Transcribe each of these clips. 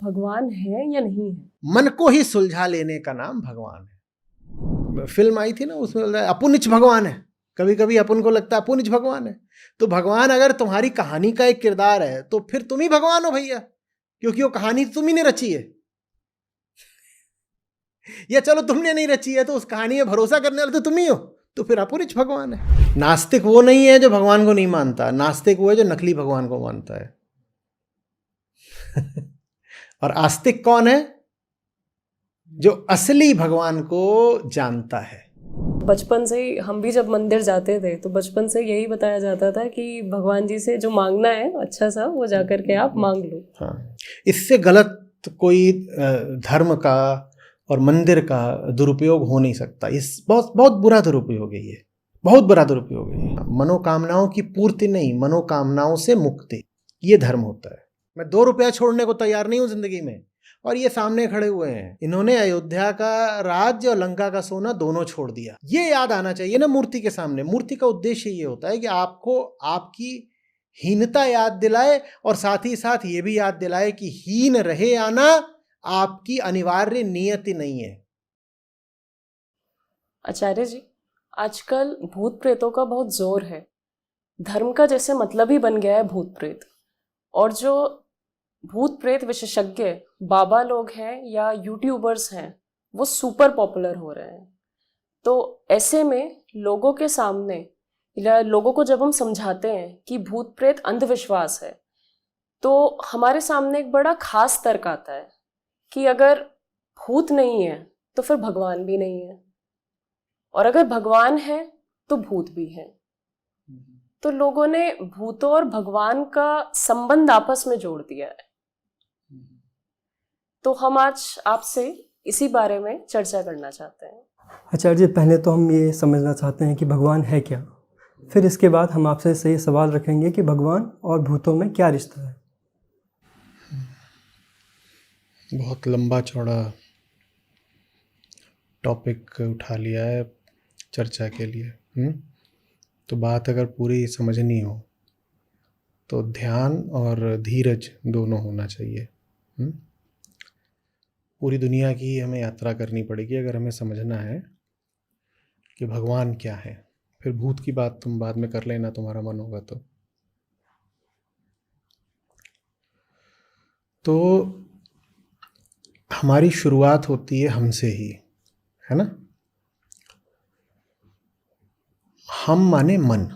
भगवान है या नहीं है? मन को ही सुलझा लेने का नाम भगवान है। फिल्म आई थी ना, उसमें अपुनिच भगवान है। कभी कभी अपन को लगता है अपुनिच भगवान है। तो भगवान अगर तुम्हारी कहानी का एक किरदार है तो फिर तुम ही भगवान हो भैया, क्योंकि वो कहानी तुम ही ने रची है। या चलो तुमने नहीं रची है तो उस कहानी में भरोसा करने वाले तो तुम ही हो, तो फिर अपुनिच भगवान है। नास्तिक वो नहीं है जो भगवान को नहीं मानता, नास्तिक वो है जो नकली भगवान को मानता है। और आस्तिक कौन है? जो असली भगवान को जानता है। बचपन से ही हम भी जब मंदिर जाते थे तो बचपन से यही बताया जाता था कि भगवान जी से जो मांगना है अच्छा सा वो जाकर के आप मांग लो। हाँ, इससे गलत कोई धर्म का और मंदिर का दुरुपयोग हो नहीं सकता। इस बहुत बहुत बुरा दुरुपयोग है, ये बहुत बुरा दुरुपयोग है। मनोकामनाओं की पूर्ति नहीं, मनोकामनाओं से मुक्ति, ये धर्म होता है। मैं 2 रुपया छोड़ने को तैयार नहीं हूँ जिंदगी में, और ये सामने खड़े हुए हैं, इन्होंने अयोध्या का राज्य और लंका का सोना दोनों छोड़ दिया। ये याद आना चाहिए ना मूर्ति के सामने। मूर्ति का उद्देश्य ये होता है कि आपको आपकी हीनता याद दिलाए और साथ ही साथ ये भी याद दिलाए कि हीन रहे आना आपकी अनिवार्य नियति नहीं है। आचार्य जी, आजकल भूत प्रेतों का बहुत जोर है। धर्म का जैसे मतलब ही बन गया है भूत प्रेत, और जो भूत प्रेत विशेषज्ञ बाबा लोग हैं या यूट्यूबर्स हैं वो सुपर पॉपुलर हो रहे हैं। तो ऐसे में लोगों के सामने या लोगों को जब हम समझाते हैं कि भूत प्रेत अंधविश्वास है, तो हमारे सामने एक बड़ा खास तर्क आता है कि अगर भूत नहीं है तो फिर भगवान भी नहीं है, और अगर भगवान है तो भूत भी है। तो लोगों ने भूतों और भगवान का संबंध आपस में जोड़ दिया है। तो हम आज आपसे इसी बारे में चर्चा करना चाहते हैं। आचार्य जी, पहले तो हम ये समझना चाहते हैं कि भगवान है क्या, फिर इसके बाद हम आपसे सही सवाल रखेंगे कि भगवान और भूतों में क्या रिश्ता है। बहुत लंबा चौड़ा टॉपिक उठा लिया है चर्चा के लिए। तो बात अगर पूरी समझनी हो तो ध्यान और धीरज दोनों होना चाहिए। पूरी दुनिया की हमें यात्रा करनी पड़ेगी अगर हमें समझना है कि भगवान क्या है। फिर भूत की बात तुम बाद में कर लेना, तुम्हारा मन होगा तो हमारी शुरुआत होती है हमसे ही, है ना। हम माने मन,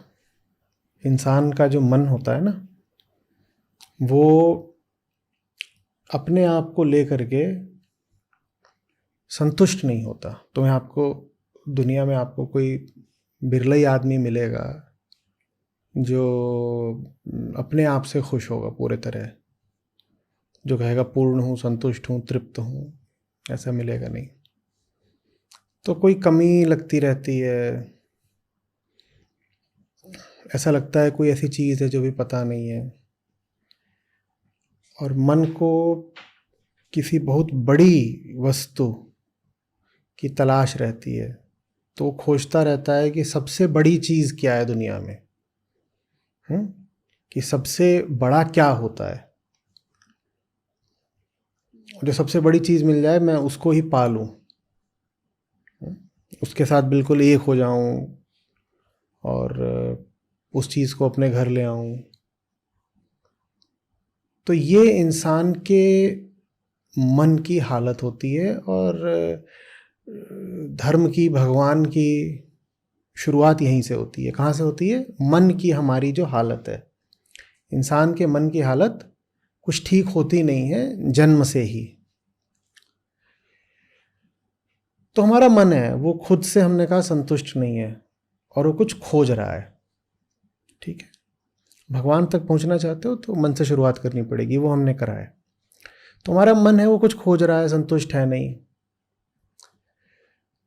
इंसान का जो मन होता है ना, वो अपने आप को लेकर के संतुष्ट नहीं होता। तो मैं आपको दुनिया में आपको कोई बिरला ही आदमी मिलेगा जो अपने आप से खुश होगा पूरे तरह, जो कहेगा पूर्ण हूँ, संतुष्ट हूँ, तृप्त हूँ, ऐसा मिलेगा नहीं। तो कोई कमी लगती रहती है, ऐसा लगता है कोई ऐसी चीज़ है जो भी पता नहीं है। और मन को किसी बहुत बड़ी वस्तु की तलाश रहती है, तो वो खोजता रहता है कि सबसे बड़ी चीज़ क्या है दुनिया में, कि सबसे बड़ा क्या होता है। जो सबसे बड़ी चीज़ मिल जाए मैं उसको ही पा लूँ, उसके साथ बिल्कुल एक हो जाऊँ और उस चीज़ को अपने घर ले आऊँ। तो ये इंसान के मन की हालत होती है। और धर्म की, भगवान की शुरुआत यहीं से होती है। कहाँ से होती है? मन की हमारी जो हालत है, इंसान के मन की हालत कुछ ठीक होती नहीं है जन्म से ही। तो हमारा मन है वो खुद से, हमने कहा, संतुष्ट नहीं है और वो कुछ खोज रहा है। ठीक है, भगवान तक पहुंचना चाहते हो तो मन से शुरुआत करनी पड़ेगी, वो हमने करा है। तो हमारा मन है वो कुछ खोज रहा है, संतुष्ट है नहीं।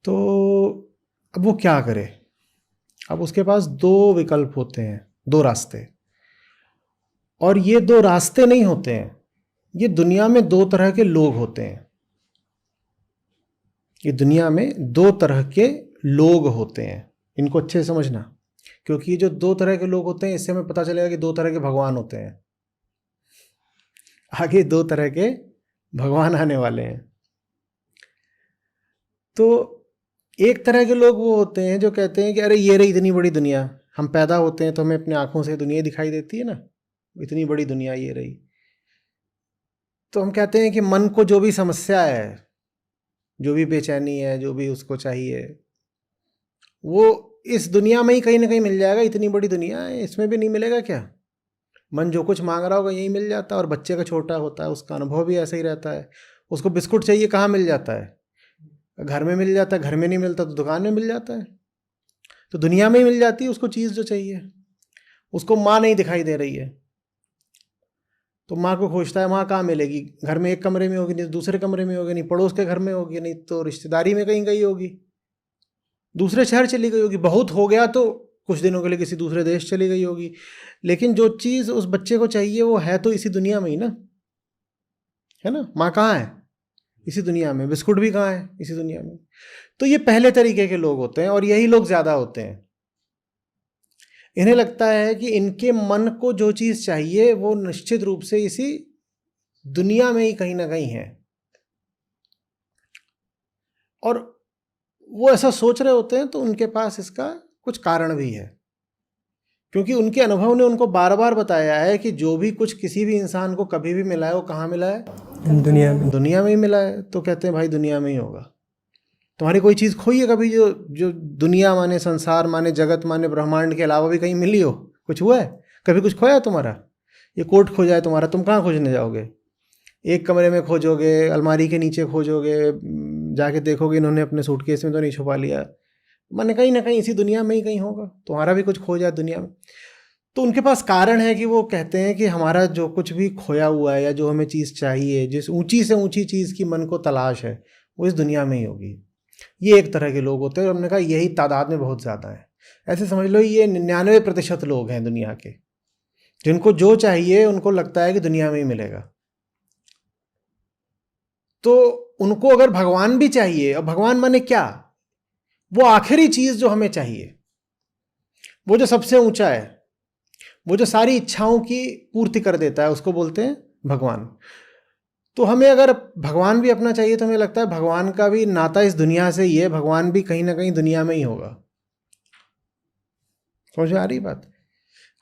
तो अब वो क्या करे? अब उसके पास 2 विकल्प होते हैं, 2 रास्ते। और ये 2 रास्ते नहीं होते हैं, ये दुनिया में 2 तरह के लोग होते हैं। ये दुनिया में 2 तरह के लोग होते हैं, इनको अच्छे से समझना, क्योंकि ये जो 2 तरह के लोग होते हैं इससे हमें पता चलेगा कि 2 तरह के भगवान होते हैं। आगे 2 तरह के भगवान आने वाले हैं। तो एक तरह के लोग वो होते हैं जो कहते हैं कि अरे ये रही इतनी बड़ी दुनिया, हम पैदा होते हैं तो हमें अपनी आंखों से दुनिया दिखाई देती है ना, इतनी बड़ी दुनिया ये रही। तो हम कहते हैं कि मन को जो भी समस्या है, जो भी बेचैनी है, जो भी उसको चाहिए, वो इस दुनिया में ही कहीं ना कहीं मिल जाएगा। इतनी बड़ी दुनिया है, इसमें भी नहीं मिलेगा क्या? मन जो कुछ मांग रहा होगा यही मिल जाता है। और बच्चे का छोटा होता है, उसका अनुभव भी ऐसा ही रहता है। उसको बिस्कुट चाहिए, कहाँ मिल जाता है? घर में मिल जाता है, घर में नहीं मिलता तो दुकान में मिल जाता है। तो दुनिया में ही मिल जाती है उसको चीज़ जो चाहिए। उसको माँ नहीं दिखाई दे रही है तो माँ को खोजता है, माँ कहाँ मिलेगी? घर में एक कमरे में होगी, नहीं दूसरे कमरे में होगी, नहीं पड़ोस के घर में होगी, नहीं तो रिश्तेदारी में कहीं गई होगी, दूसरे शहर चली गई होगी, बहुत हो गया तो कुछ दिनों के लिए किसी दूसरे देश चली गई होगी। लेकिन जो चीज़ उस बच्चे को चाहिए वो है तो इसी दुनिया में ही ना, है ना? माँ कहाँ है? इसी दुनिया में। बिस्कुट भी कहाँ है? इसी दुनिया में। तो ये पहले तरीके के लोग होते हैं और यही लोग ज़्यादा होते हैं। इन्हें लगता है कि इनके मन को जो चीज़ चाहिए वो निश्चित रूप से इसी दुनिया में ही कहीं ना कहीं है। और वो ऐसा सोच रहे होते हैं तो उनके पास इसका कुछ कारण भी है, क्योंकि उनके अनुभव ने उनको बार बार बताया है कि जो भी कुछ किसी भी इंसान को कभी भी मिला है वो कहाँ मिला है? दुनिया में। दुनिया में ही मिला है। तो कहते हैं भाई दुनिया में ही होगा। तुम्हारी कोई चीज़ खोई है कभी जो जो दुनिया माने, संसार माने, जगत माने, ब्रह्मांड के अलावा भी कहीं मिली हो? कुछ हुआ है? कभी कुछ खोया तुम्हारा? ये कोट खो जाए तुम्हारा, तुम कहाँ खोजने जाओगे? एक कमरे में खोजोगे, अलमारी के नीचे खोजोगे, जाके देखोगे इन्होंने अपने सूटकेस में तो नहीं छुपा लिया। माने कहीं ना कहीं इसी दुनिया में ही कहीं होगा। तुम्हारा भी कुछ खो जाए दुनिया में। तो उनके पास कारण है कि वो कहते हैं कि हमारा जो कुछ भी खोया हुआ है या जो हमें चीज़ चाहिए, जिस ऊंची से ऊंची चीज़ की मन को तलाश है, वो इस दुनिया में ही होगी। ये एक तरह के लोग होते हैं और हमने कहा यही तादाद में बहुत ज़्यादा है। ऐसे समझ लो ये 99% लोग हैं दुनिया के, जिनको जो चाहिए उनको लगता है कि दुनिया में ही मिलेगा। तो उनको अगर भगवान भी चाहिए, और भगवान माने क्या? वो आखिरी चीज़ जो हमें चाहिए, वो जो सबसे ऊंचा है, वो जो सारी इच्छाओं की पूर्ति कर देता है, उसको बोलते हैं भगवान। तो हमें अगर भगवान भी अपना चाहिए तो हमें लगता है भगवान का भी नाता इस दुनिया से ही है, भगवान भी कहीं ना कहीं दुनिया में ही होगा। समझ में आ रही बात?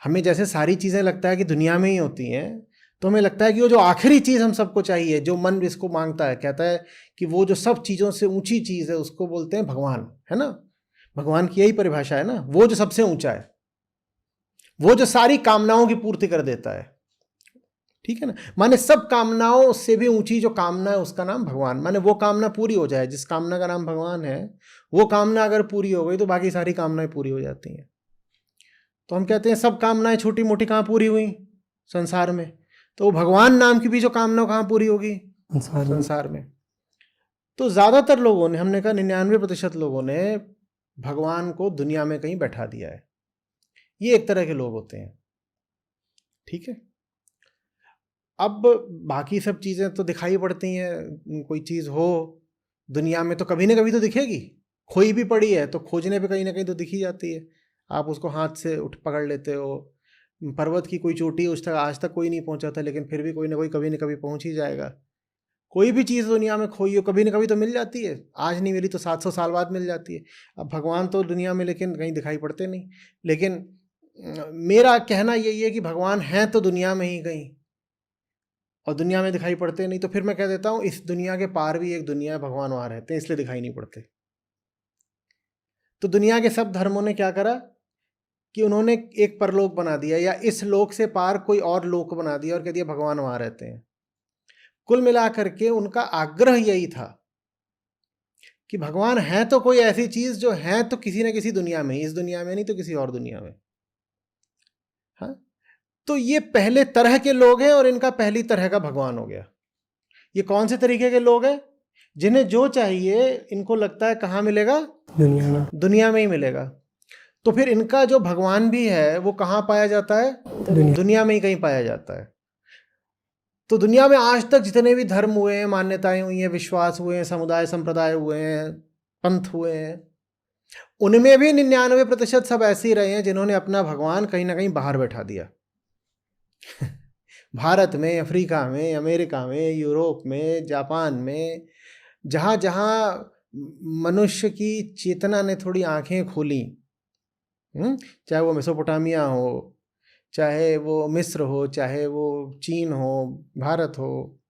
हमें जैसे सारी चीज़ें लगता है कि दुनिया में ही होती हैं, तो हमें लगता है कि वो जो आखिरी चीज़ हम सबको चाहिए, जो मन इसको मांगता है, कहता है कि वो जो सब चीज़ों से ऊंची चीज़ है, उसको बोलते हैं भगवान, है ना? भगवान की यही परिभाषा है ना, वो जो सबसे ऊंचा है, वो जो सारी कामनाओं की पूर्ति कर देता है। ठीक है ना? माने सब कामनाओं से भी ऊंची जो कामना है उसका नाम भगवान। माने वो कामना पूरी हो जाए, जिस कामना का नाम भगवान है, वो कामना अगर पूरी हो गई तो बाकी सारी कामनाएं पूरी हो जाती हैं। तो हम कहते हैं सब कामनाएं छोटी मोटी कहाँ पूरी हुई संसार में? तो भगवान नाम की भी जो कामना कहाँ पूरी होगी? संसार में। तो ज़्यादातर लोगों ने, हमने कहा 99% लोगों ने भगवान को दुनिया में कहीं बैठा दिया है। ये एक तरह के लोग होते हैं। ठीक है? अब बाकी सब चीज़ें तो दिखाई पड़ती हैं। कोई चीज़ हो दुनिया में तो कभी ना कभी तो दिखेगी। खोई भी पड़ी है तो खोजने पे कहीं ना कहीं तो दिख ही जाती है। आप उसको हाथ से उठ पकड़ लेते हो। पर्वत की कोई चोटी उस तक आज तक कोई नहीं पहुंचा था, लेकिन फिर भी कोई ना कोई कभी ना कभी पहुंच ही जाएगा। कोई भी चीज़ दुनिया में खोई हो कभी ना कभी तो मिल जाती है। आज नहीं मिली तो 700 साल बाद मिल जाती है। अब भगवान तो दुनिया में लेकिन कहीं दिखाई पड़ते नहीं। लेकिन मेरा कहना यही है कि भगवान हैं तो दुनिया में ही कहीं, और दुनिया में दिखाई पड़ते नहीं। तो फिर मैं कह देता हूँ इस दुनिया के पार भी एक दुनिया है, भगवान वहाँ रहते हैं, इसलिए दिखाई नहीं पड़ते। तो दुनिया के सब धर्मों ने क्या करा कि उन्होंने एक परलोक बना दिया, या इस लोक से पार कोई और लोक बना दिया और कह दिया भगवान वहाँ रहते हैं। कुल मिलाकर के उनका आग्रह यही था कि भगवान है तो कोई ऐसी चीज़ जो है तो किसी न किसी दुनिया में, इस दुनिया में नहीं तो किसी और दुनिया में। हाँ, तो ये पहले तरह के लोग हैं और इनका पहली तरह का भगवान हो गया। ये कौन से तरीके के लोग हैं? जिन्हें जो चाहिए इनको लगता है कहाँ मिलेगा? दुनिया में ही मिलेगा। तो फिर इनका जो भगवान भी है वो कहाँ पाया जाता है? दुनिया में ही कहीं पाया जाता है। तो दुनिया में आज तक जितने भी धर्म हुए हैं, मान्यताएं हुई हैं, विश्वास हुए हैं, समुदाय संप्रदाय हुए हैं, पंथ हुए हैं, उनमें भी 99% सब ऐसे ही रहे हैं जिन्होंने अपना भगवान कहीं ना कहीं बाहर बैठा दिया। भारत में, अफ्रीका में, अमेरिका में, यूरोप में, जापान में, जहाँ जहाँ मनुष्य की चेतना ने थोड़ी आंखें खोली, चाहे वो मेसोपोटामिया हो, चाहे वो मिस्र हो, चाहे वो चीन हो, भारत हो,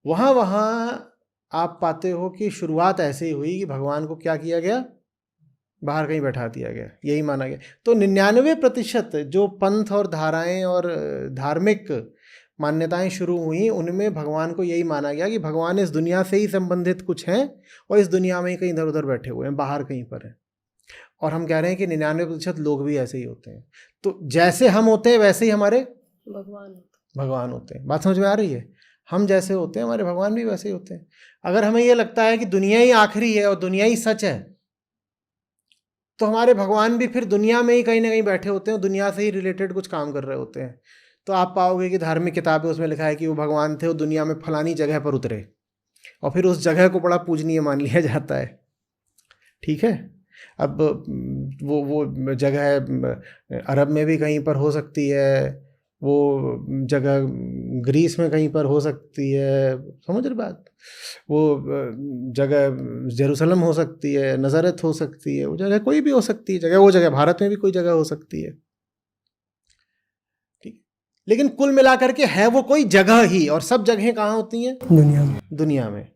वहाँ वहाँ आप पाते हो कि शुरुआत ऐसे ही हुई कि भगवान को क्या किया गया, बाहर कहीं बैठा दिया गया, यही माना गया। तो 99% जो पंथ और धाराएं और धार्मिक मान्यताएं शुरू हुई, उनमें भगवान को यही माना गया कि भगवान इस दुनिया से ही संबंधित कुछ हैं और इस दुनिया में ही कहीं इधर उधर बैठे हुए हैं, बाहर कहीं पर हैं। और हम कह रहे हैं कि 99% लोग भी ऐसे ही होते हैं। तो जैसे हम होते हैं वैसे ही हमारे भगवान होते हैं। बात समझ में आ रही है? हम जैसे होते हैं हमारे भगवान भी वैसे ही होते हैं। अगर हमें ये लगता है कि दुनिया ही आखिरी है और दुनिया ही सच है, तो हमारे भगवान भी फिर दुनिया में ही कहीं ना कहीं बैठे होते हैं, दुनिया से ही रिलेटेड कुछ काम कर रहे होते हैं। तो आप पाओगे कि धार्मिक किताबें उसमें लिखा है कि वो भगवान थे, वो दुनिया में फलानी जगह पर उतरे और फिर उस जगह को बड़ा पूजनीय मान लिया जाता है। ठीक है, अब वो जगह अरब में भी कहीं पर हो सकती है, वो जगह ग्रीस में कहीं पर हो सकती है, समझ रहे बात? वो जगह जेरूसलम हो सकती है, नज़ारत हो सकती है, वो जगह कोई भी हो सकती है जगह, वो जगह भारत में भी कोई जगह हो सकती है। ठीक, लेकिन कुल मिलाकर के है वो कोई जगह ही, और सब जगहें कहाँ होती हैं? दुनिया में।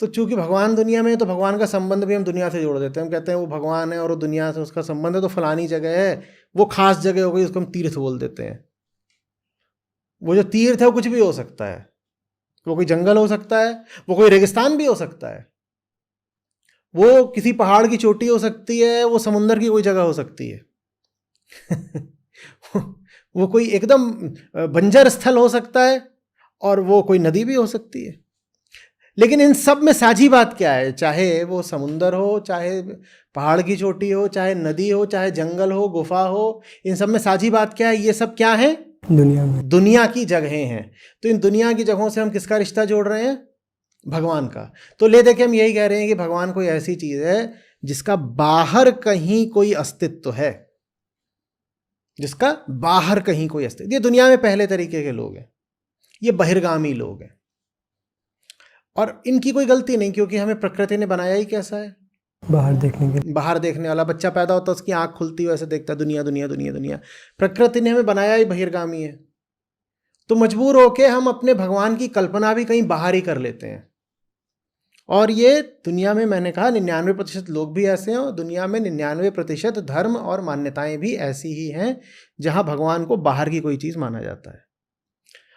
तो चूंकि भगवान दुनिया में है, तो भगवान का संबंध भी हम दुनिया से जोड़ देते हैं। हम कहते हैं वो भगवान है और वो दुनिया से उसका संबंध है, तो फलानी जगह है, वो खास जगह हो गई, उसको हम तीर्थ बोल देते हैं। वो जो तीर्थ है वो कुछ भी हो सकता है, वो कोई जंगल हो सकता है, वो कोई रेगिस्तान भी हो सकता है, वो किसी पहाड़ की चोटी हो सकती है, वो समुंदर की कोई जगह हो सकती है वो कोई एकदम बंजर स्थल हो सकता है, और वो कोई नदी भी हो सकती है। लेकिन इन सब में साझी बात क्या है? चाहे वो समुंदर हो, चाहे पहाड़ की चोटी हो, चाहे नदी हो, चाहे जंगल हो, गुफा हो, इन सब में साझी बात क्या है? ये सब क्या है? दुनिया की जगहें हैं। तो इन दुनिया की जगहों से हम किसका रिश्ता जोड़ रहे हैं? भगवान का। तो ले देखे हम यही कह रहे हैं कि भगवान कोई ऐसी चीज है जिसका बाहर कहीं कोई अस्तित्व है, जिसका बाहर कहीं कोई अस्तित्व। ये दुनिया में पहले तरीके के लोग हैं, ये बहिर्गामी लोग हैं, और इनकी कोई गलती नहीं, क्योंकि हमें प्रकृति ने बनाया ही कैसा है? बाहर देखने वाला। बच्चा पैदा होता है, उसकी आंख खुलती है, ऐसे देखता है दुनिया दुनिया दुनिया दुनिया। प्रकृति ने हमें बनाया ही बहिर्गामी है, तो मजबूर होके हम अपने भगवान की कल्पना भी कहीं बाहर ही कर लेते हैं। और ये दुनिया में, मैंने कहा 99% लोग भी ऐसे हैं, और दुनिया में 99% धर्म और मान्यताएं भी ऐसी ही हैं जहां भगवान को बाहर की कोई चीज माना जाता है।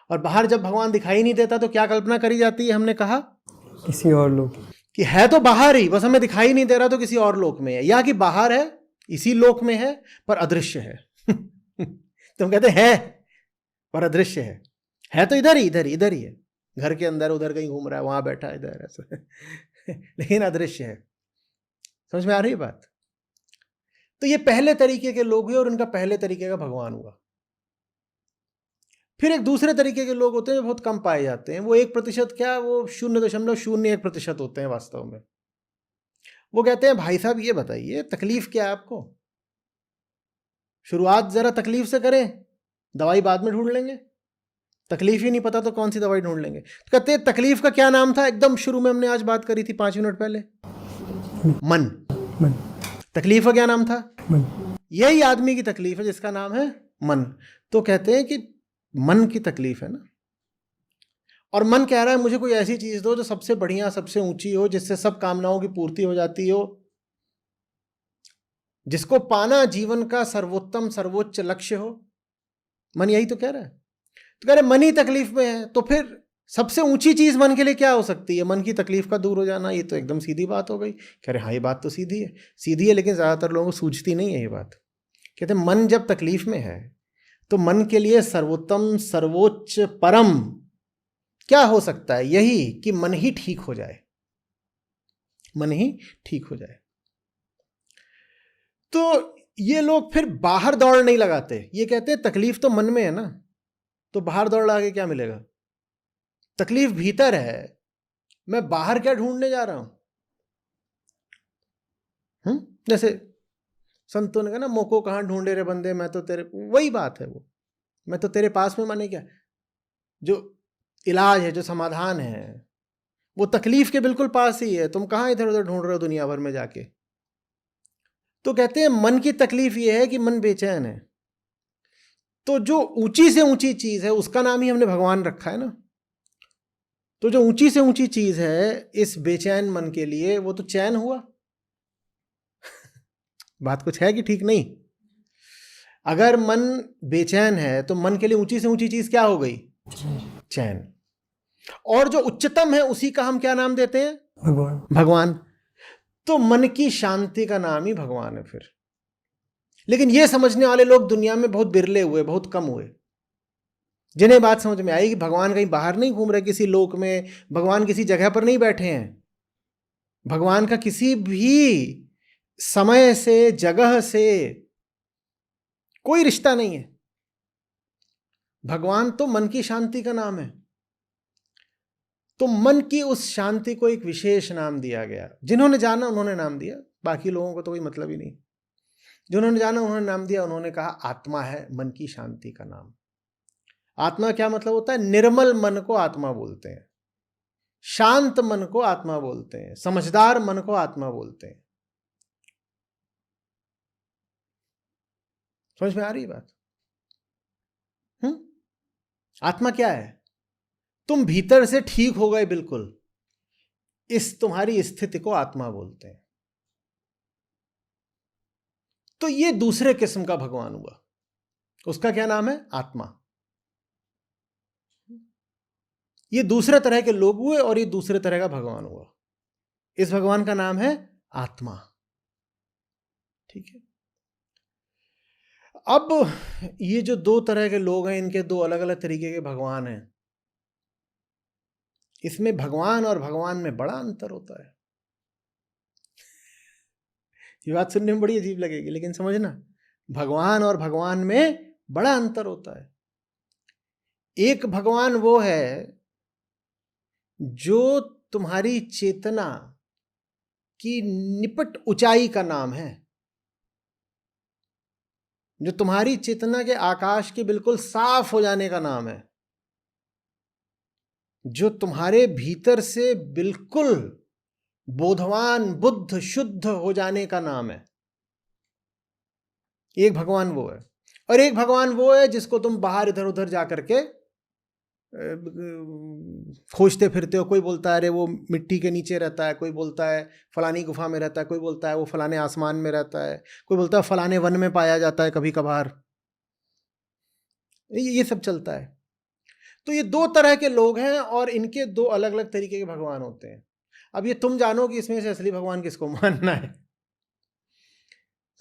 और बाहर जब भगवान दिखाई नहीं देता तो क्या कल्पना करी जाती है? हमने कहा किसी और लोक कि है तो बाहर ही, बस हमें दिखाई नहीं दे रहा, तो किसी और लोक में है, या कि बाहर है, इसी लोक में है, पर अदृश्य है तो हम कहते हैं पर अदृश्य है तो इधर ही है, घर के अंदर उधर कहीं घूम रहा है, वहां बैठा है, इधर ऐसा लेकिन अदृश्य है। समझ में आ रही है बात? तो ये पहले तरीके के लोग हुए, और उनका पहले तरीके का भगवान हुआ। फिर एक दूसरे तरीके के लोग होते हैं जो बहुत कम पाए जाते हैं। वो 1% क्या, वो 0.01% होते हैं वास्तव में। वो कहते हैं भाई साहब ये बताइए तकलीफ क्या है आपको? शुरुआत जरा तकलीफ से करें, दवाई बाद में ढूंढ लेंगे। तकलीफ ही नहीं पता तो कौन सी दवाई ढूंढ लेंगे? तो कहते हैं तकलीफ का क्या नाम था? एकदम शुरू में हमने आज बात करी थी 5 मिनट पहले, मन। तकलीफ का क्या नाम था? यही आदमी की तकलीफ है जिसका नाम है मन। तो कहते हैं कि मन की तकलीफ है ना, और मन कह रहा है मुझे कोई ऐसी चीज दो जो सबसे बढ़िया, सबसे ऊंची हो, जिससे सब कामनाओं की पूर्ति हो जाती हो, जिसको पाना जीवन का सर्वोत्तम सर्वोच्च लक्ष्य हो। मन यही तो कह रहा है। तो कह रहे मन ही तकलीफ में है, तो फिर सबसे ऊंची चीज मन के लिए क्या हो सकती है? मन की तकलीफ का दूर हो जाना। ये तो एकदम सीधी बात हो गई। कह रहे हाँ ये बात तो सीधी है, लेकिन ज्यादातर लोगों को सूझती नहीं है ये बात। कहते मन जब तकलीफ में है तो मन के लिए सर्वोत्तम सर्वोच्च परम क्या हो सकता है? यही कि मन ही ठीक हो जाए, मन ही ठीक हो जाए। तो ये लोग फिर बाहर दौड़ नहीं लगाते। ये कहते हैं तकलीफ तो मन में है ना, तो बाहर दौड़ लगा के क्या मिलेगा? तकलीफ भीतर है, मैं बाहर क्या ढूंढने जा रहा हूं? जैसे संतों ने कहा ना, मोको कहां ढूंढे रे बंदे, मैं तो तेरे, वही बात है वो। मैं तो तेरे पास में, माने क्या, जो इलाज है, जो समाधान है, वो तकलीफ के बिल्कुल पास ही है। तुम कहाँ इधर उधर ढूंढ रहे हो दुनिया भर में जाके। तो कहते हैं मन की तकलीफ ये है कि मन बेचैन है। तो जो ऊंची से ऊंची चीज है उसका नाम ही हमने भगवान रखा है ना। तो जो ऊंची से ऊंची चीज है इस बेचैन मन के लिए, वो तो चैन हुआ। बात कुछ है कि ठीक नहीं? अगर मन बेचैन है तो मन के लिए ऊंची से ऊंची चीज क्या हो गई? चैन। और जो उच्चतम है उसी का हम क्या नाम देते हैं? भगवान। भगवान। तो मन की शांति का नाम ही भगवान है फिर। लेकिन ये समझने वाले लोग दुनिया में बहुत बिरले हुए, बहुत कम हुए, जिन्हें बात समझ में आई कि भगवान कहीं बाहर नहीं घूम रहे किसी लोक में, भगवान किसी जगह पर नहीं बैठे हैं, भगवान का किसी भी समय से, जगह से कोई रिश्ता नहीं है। भगवान तो मन की शांति का नाम है। तो मन की उस शांति को एक विशेष नाम दिया गया। जिन्होंने जाना उन्होंने नाम दिया, बाकी लोगों को तो कोई मतलब ही नहीं। जिन्होंने जाना उन्होंने नाम दिया, उन्होंने कहा आत्मा है मन की शांति का नाम। आत्मा क्या मतलब होता है? निर्मल मन को आत्मा बोलते हैं, शांत मन को आत्मा बोलते हैं, समझदार मन को आत्मा बोलते हैं। समझ में आ रही बात? आत्मा क्या है? तुम भीतर से ठीक हो गए बिल्कुल, इस तुम्हारी स्थिति को आत्मा बोलते हैं। तो ये दूसरे किस्म का भगवान हुआ, उसका क्या नाम है? आत्मा। ये दूसरे तरह के लोग हुए और ये दूसरे तरह का भगवान हुआ। इस भगवान का नाम है आत्मा। ठीक है। अब ये जो दो तरह के लोग हैं, इनके दो अलग अलग तरीके के भगवान हैं। इसमें भगवान और भगवान में बड़ा अंतर होता है। ये बात सुनने में बड़ी अजीब लगेगी, लेकिन समझना, भगवान और भगवान में बड़ा अंतर होता है। एक भगवान वो है जो तुम्हारी चेतना की निपट ऊंचाई का नाम है, जो तुम्हारी चेतना के आकाश के बिल्कुल साफ हो जाने का नाम है, जो तुम्हारे भीतर से बिल्कुल बोधवान, बुद्ध, शुद्ध हो जाने का नाम है। एक भगवान वो है। और एक भगवान वो है जिसको तुम बाहर इधर उधर जाकर के खोजते फिरते हो। कोई बोलता है अरे वो मिट्टी के नीचे रहता है, कोई बोलता है फलानी गुफा में रहता है, कोई बोलता है वो फलाने आसमान में रहता है, कोई बोलता है फलाने वन में पाया जाता है कभी कभार। ये सब चलता है। तो ये दो तरह के लोग हैं और इनके दो अलग अलग तरीके के भगवान होते हैं। अब ये तुम जानो कि इसमें से असली भगवान किसको मानना है।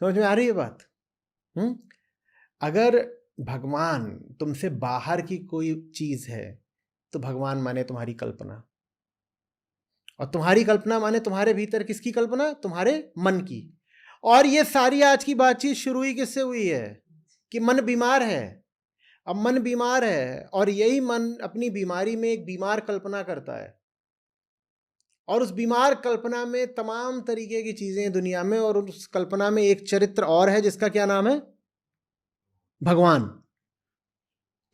समझ में आ रही है बात? अगर भगवान तुमसे बाहर की कोई चीज है तो भगवान माने तुम्हारी कल्पना, और तुम्हारी कल्पना माने तुम्हारे भीतर किसकी कल्पना? तुम्हारे मन की। और ये सारी आज की बातचीत शुरू ही किससे हुई है? कि मन बीमार है। अब मन बीमार है और यही मन अपनी बीमारी में एक बीमार कल्पना करता है, और उस बीमार कल्पना में तमाम तरीके की चीजें दुनिया में, और उस कल्पना में एक चरित्र और है जिसका क्या नाम है? भगवान।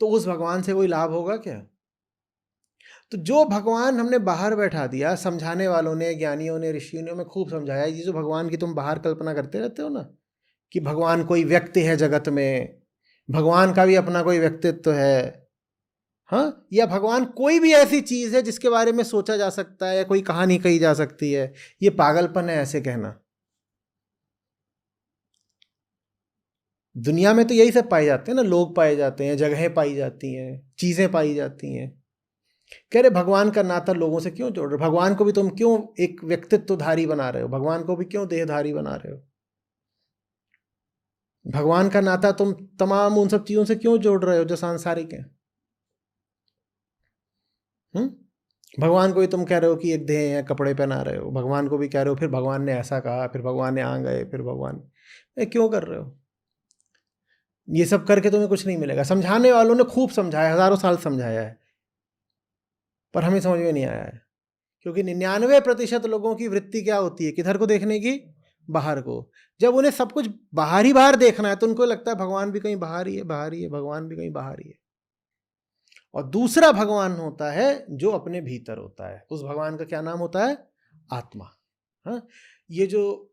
तो उस भगवान से कोई लाभ होगा क्या? तो जो भगवान हमने बाहर बैठा दिया, समझाने वालों ने, ज्ञानियों ने, ऋषियों ने हमें खूब समझाया, ये जो भगवान की तुम बाहर कल्पना करते रहते हो ना, कि भगवान कोई व्यक्ति है जगत में, भगवान का भी अपना कोई व्यक्तित्व है, हाँ, या भगवान कोई भी ऐसी चीज है जिसके बारे में सोचा जा सकता है या कोई कहानी कही जा सकती है, ये पागलपन है ऐसे कहना। दुनिया में तो यही सब पाए जाते हैं ना, लोग पाए जाते हैं, जगहें पाई जाती हैं, चीजें पाई जाती हैं। कह रहे भगवान का नाता लोगों से क्यों जोड़ रहे हो? भगवान को भी तुम क्यों एक व्यक्तित्वधारी बना रहे हो? भगवान को भी क्यों देहधारी बना रहे हो? भगवान का नाता तुम तमाम उन सब चीजों से क्यों जोड़ रहे हो जो सांसारिक है? भगवान को भी तुम कह रहे हो कि एक देह है, कपड़े पहना रहे हो, भगवान को भी कह रहे हो फिर भगवान ने ऐसा कहा, फिर भगवान ने आ गए, फिर भगवान, क्यों कर रहे हो? ये सब करके तुम्हें कुछ नहीं मिलेगा। समझाने वालों ने खूब समझाया, हजारों साल समझाया है, पर हमें समझ में नहीं आया है। क्योंकि 99% लोगों की वृत्ति क्या होती है? किधर को देखने की? बाहर को। जब उन्हें सब कुछ बाहर ही बाहर देखना है तो उनको लगता है भगवान भी कहीं बाहर ही है, बाहर ही है, भगवान भी कहीं बाहर ही है। और दूसरा भगवान होता है जो अपने भीतर होता है, उस भगवान का क्या नाम होता है? आत्मा। हाँ, ये जो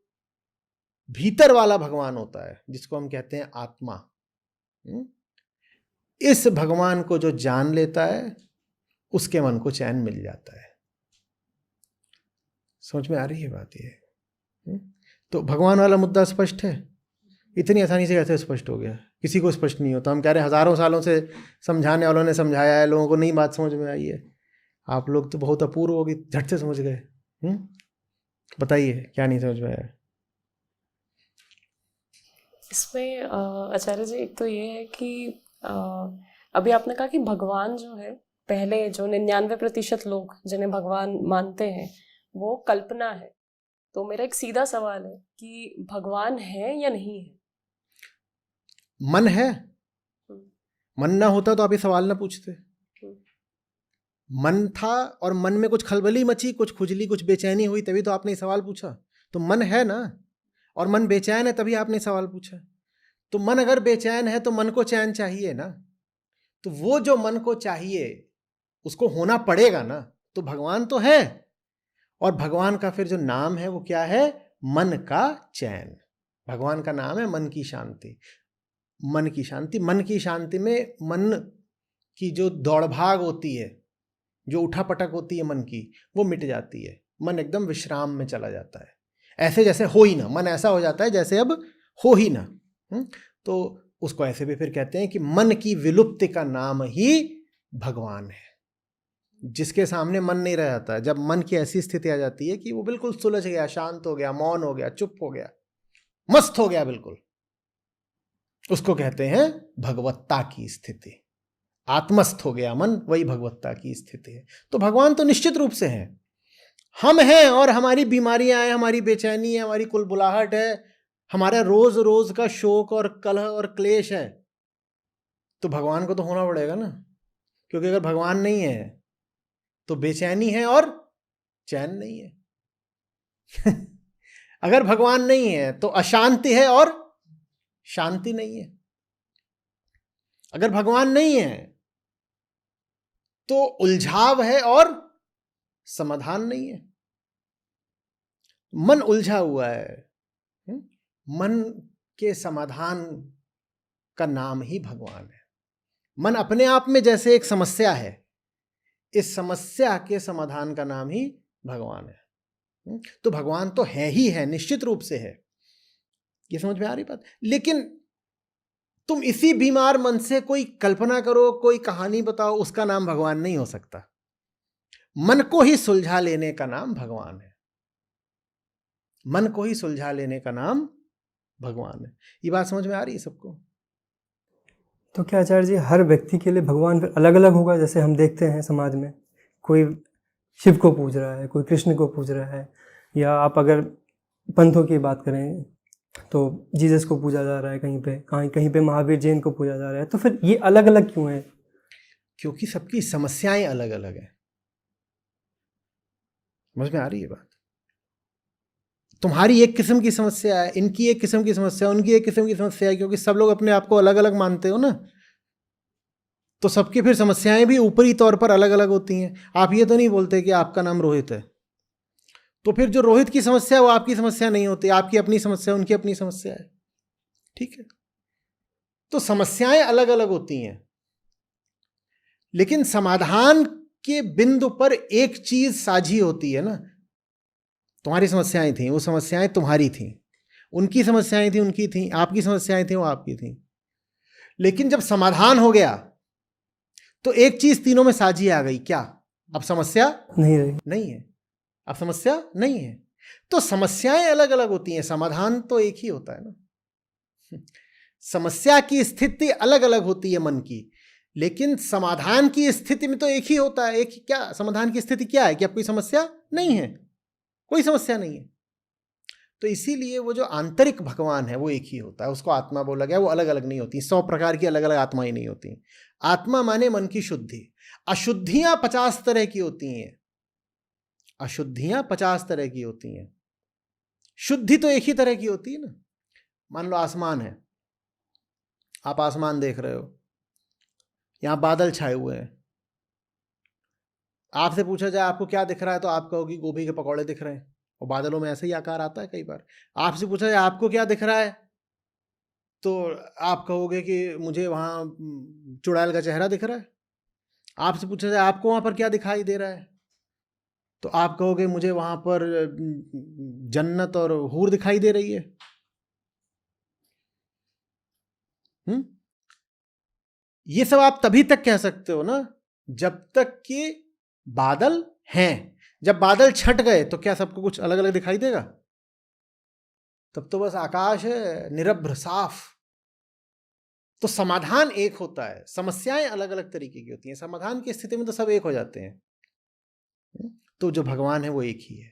भीतर वाला भगवान होता है जिसको हम कहते हैं आत्मा, इस भगवान को जो जान लेता है उसके मन को चैन मिल जाता है। समझ में आ रही है बात ये? तो भगवान वाला मुद्दा स्पष्ट है। इतनी आसानी से कैसे स्पष्ट हो गया? किसी को स्पष्ट नहीं होता। हम कह रहे हैं हजारों सालों से समझाने वालों ने समझाया है, लोगों को नई बात समझ में आई है। आप लोग तो बहुत अपूर्व हो गए, झट से समझ गए। बताइए क्या नहीं समझ में आया? इसमें आचार्य जी एक तो ये है कि अभी आपने कहा कि भगवान जो है, पहले जो 99% लोग जिन्हें भगवान मानते हैं वो कल्पना है। तो मेरा एक सीधा सवाल है कि भगवान है या नहीं है? मन है। मन ना होता तो आप ये सवाल ना पूछते। मन था और मन में कुछ खलबली मची, कुछ खुजली, कुछ बेचैनी हुई, तभी तो आपने सवाल पूछा। तो मन है ना, और मन बेचैन है तभी आपने सवाल पूछा। तो मन अगर बेचैन है तो मन को चैन चाहिए ना। तो वो जो मन को चाहिए उसको होना पड़ेगा ना। तो भगवान तो है, और भगवान का फिर जो नाम है वो क्या है? मन का चैन। भगवान का नाम है मन की शांति। मन की शांति, मन की शांति में मन की जो दौड़ भाग होती है, जो उठापटक होती है मन की, वो मिट जाती है। मन एकदम विश्राम में चला जाता है, ऐसे जैसे हो ही ना। मन ऐसा हो जाता है जैसे अब हो ही ना। तो उसको ऐसे भी फिर कहते हैं कि मन की विलुप्ति का नाम ही भगवान है। जिसके सामने मन नहीं रह जाता, जब मन की ऐसी स्थिति आ जाती है कि वो बिल्कुल सुलझ गया, शांत हो गया, मौन हो गया, चुप हो गया, मस्त हो गया बिल्कुल, उसको कहते हैं भगवत्ता की स्थिति। आत्मस्थ हो गया मन, वही भगवत्ता की स्थिति है। तो भगवान तो निश्चित रूप से है। हम हैं और हमारी बीमारियां हैं, हमारी बेचैनी है, हमारी कुलबुलाहट है, हमारा रोज रोज का शोक और कलह और क्लेश है। तो भगवान को तो होना पड़ेगा ना, क्योंकि अगर भगवान नहीं है तो बेचैनी है और चैन नहीं है। अगर भगवान नहीं है तो अशांति है और शांति नहीं है। अगर भगवान नहीं है तो उलझाव है और समाधान नहीं है। मन उलझा हुआ है, मन के समाधान का नाम ही भगवान है। मन अपने आप में जैसे एक समस्या है, इस समस्या के समाधान का नाम ही भगवान है। तो भगवान तो है ही है, निश्चित रूप से है। ये समझ में आ रही बात? लेकिन तुम इसी बीमार मन से कोई कल्पना करो, कोई कहानी बताओ, उसका नाम भगवान नहीं हो सकता। मन को ही सुलझा लेने का नाम भगवान है। मन को ही सुलझा लेने का नाम भगवान है। ये बात समझ में आ रही है सबको? तो क्या आचार्य जी हर व्यक्ति के लिए भगवान फिर अलग अलग होगा? जैसे हम देखते हैं समाज में कोई शिव को पूज रहा है, कोई कृष्ण को पूज रहा है, या आप अगर पंथों की बात करें तो जीसस को पूजा जा रहा है, कहीं पे महावीर जैन को पूजा जा रहा है। तो फिर ये अलग अलग क्यों है? क्योंकि सबकी समस्याएं अलग अलग हैं। समझ में आ रही है बात? तुम्हारी एक किस्म की समस्या है, इनकी एक किस्म की समस्या, उनकी एक किस्म की समस्या है, क्योंकि सब लोग अपने आप को अलग अलग मानते हो ना। तो सबकी फिर समस्याएं भी ऊपरी तौर पर अलग अलग होती हैं। आप ये तो नहीं बोलते कि आपका नाम रोहित है, तो फिर जो रोहित की समस्या है वो आपकी समस्या नहीं होती, आपकी अपनी समस्या, उनकी अपनी समस्या है। ठीक है? तो समस्याएं अलग अलग होती हैं, लेकिन समाधान के बिंदु पर एक चीज साझी होती है ना। तुम्हारी समस्याएं थी, वो समस्याएं तुम्हारी थी, उनकी समस्याएं थी, उनकी थी, आपकी समस्याएं थी, वो आपकी थी। लेकिन जब समाधान हो गया तो एक चीज तीनों में साझी आ गई। क्या? अब समस्या नहीं रही, नहीं है। अब समस्या नहीं है। तो समस्याएं अलग अलग होती हैं, समाधान तो एक ही होता है ना। समस्या की स्थिति अलग अलग होती है मन की, लेकिन समाधान की स्थिति में तो एक ही होता है। एक क्या समाधान की स्थिति क्या है? कि अब कोई समस्या नहीं है, कोई समस्या नहीं है। तो इसीलिए वो जो आंतरिक भगवान है वो एक ही होता है, उसको आत्मा बोला गया। वो अलग अलग नहीं होती, 100 प्रकार की अलग अलग आत्माएं नहीं होती। आत्मा माने मन की शुद्धि। अशुद्धियां 50 तरह की होती हैं, अशुद्धियां 50 तरह की होती हैं। शुद्धि तो एक ही तरह की होती है ना। मान लो आसमान है, आप आसमान देख रहे हो, यहाँ बादल छाए हुए हैं, आपसे पूछा जाए आपको क्या दिख रहा है तो आप कहोगे गोभी के पकौड़े दिख रहे हैं, और बादलों में ऐसे ही आकार आता है कई बार। आपसे पूछा जाए आपको क्या दिख रहा है तो आप कहोगे कि मुझे वहाँ चुड़ैल का चेहरा दिख रहा है। आपसे पूछा जाए आपको वहाँ पर क्या दिखाई दे रहा है तो आप कहोगे मुझे वहाँ पर जन्नत और हूर दिखाई दे रही है। ये सब आप तभी तक कह सकते हो ना जब तक कि बादल हैं। जब बादल छट गए तो क्या सबको कुछ अलग अलग दिखाई देगा? तब तो बस आकाश है निरभ्र साफ। तो समाधान एक होता है, समस्याएं अलग अलग तरीके की होती हैं, समाधान की स्थिति में तो सब एक हो जाते हैं। तो जो भगवान है वो एक ही है,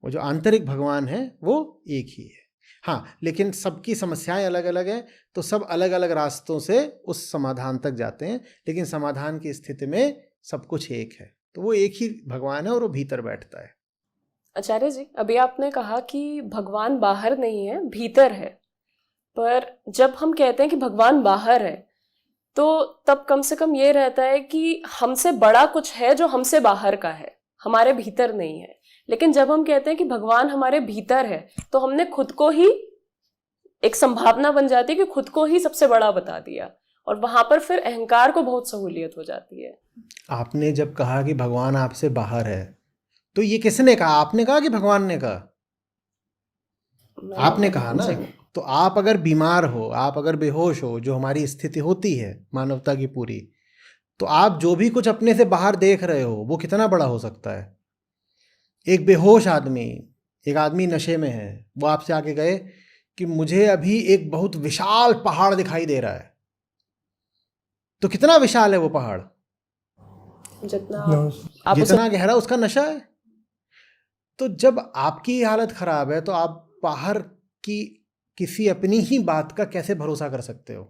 वो जो आंतरिक भगवान है वो एक ही है। हाँ, लेकिन सबकी समस्याएं अलग अलग हैं, तो सब अलग अलग रास्तों से उस समाधान तक जाते हैं, लेकिन समाधान की स्थिति में सब कुछ एक है। तो वो एक ही भगवान है और वो भीतर बैठता है। आचार्य जी, अभी आपने कहा कि भगवान बाहर नहीं है, भीतर है। पर जब हम कहते हैं कि भगवान बाहर है, तो तब कम से कम ये रहता है कि हमसे बड़ा कुछ है जो हमसे बाहर का है, हमारे भीतर नहीं है। लेकिन जब हम कहते हैं कि भगवान हमारे भीतर है, तो हमने खुद को ही, एक संभावना बन जाती है कि खुद को ही सबसे बड़ा बता दिया, और वहां पर फिर अहंकार को बहुत सहूलियत हो जाती है। आपने जब कहा कि भगवान आपसे बाहर है, तो ये किसने कहा? आपने कहा कि भगवान ने कहा? आपने कहा ना। तो आप अगर बीमार हो, आप अगर बेहोश हो, जो हमारी स्थिति होती है मानवता की पूरी, तो आप जो भी कुछ अपने से बाहर देख रहे हो वो कितना बड़ा हो सकता है? एक बेहोश आदमी, एक आदमी नशे में है, वो आपसे आके गए कि मुझे अभी एक बहुत विशाल पहाड़ दिखाई दे रहा है, तो कितना विशाल है वो पहाड़? जितना गहरा उसका नशा है। तो जब आपकी हालत खराब है तो आप बाहर की किसी अपनी ही बात का कैसे भरोसा कर सकते हो?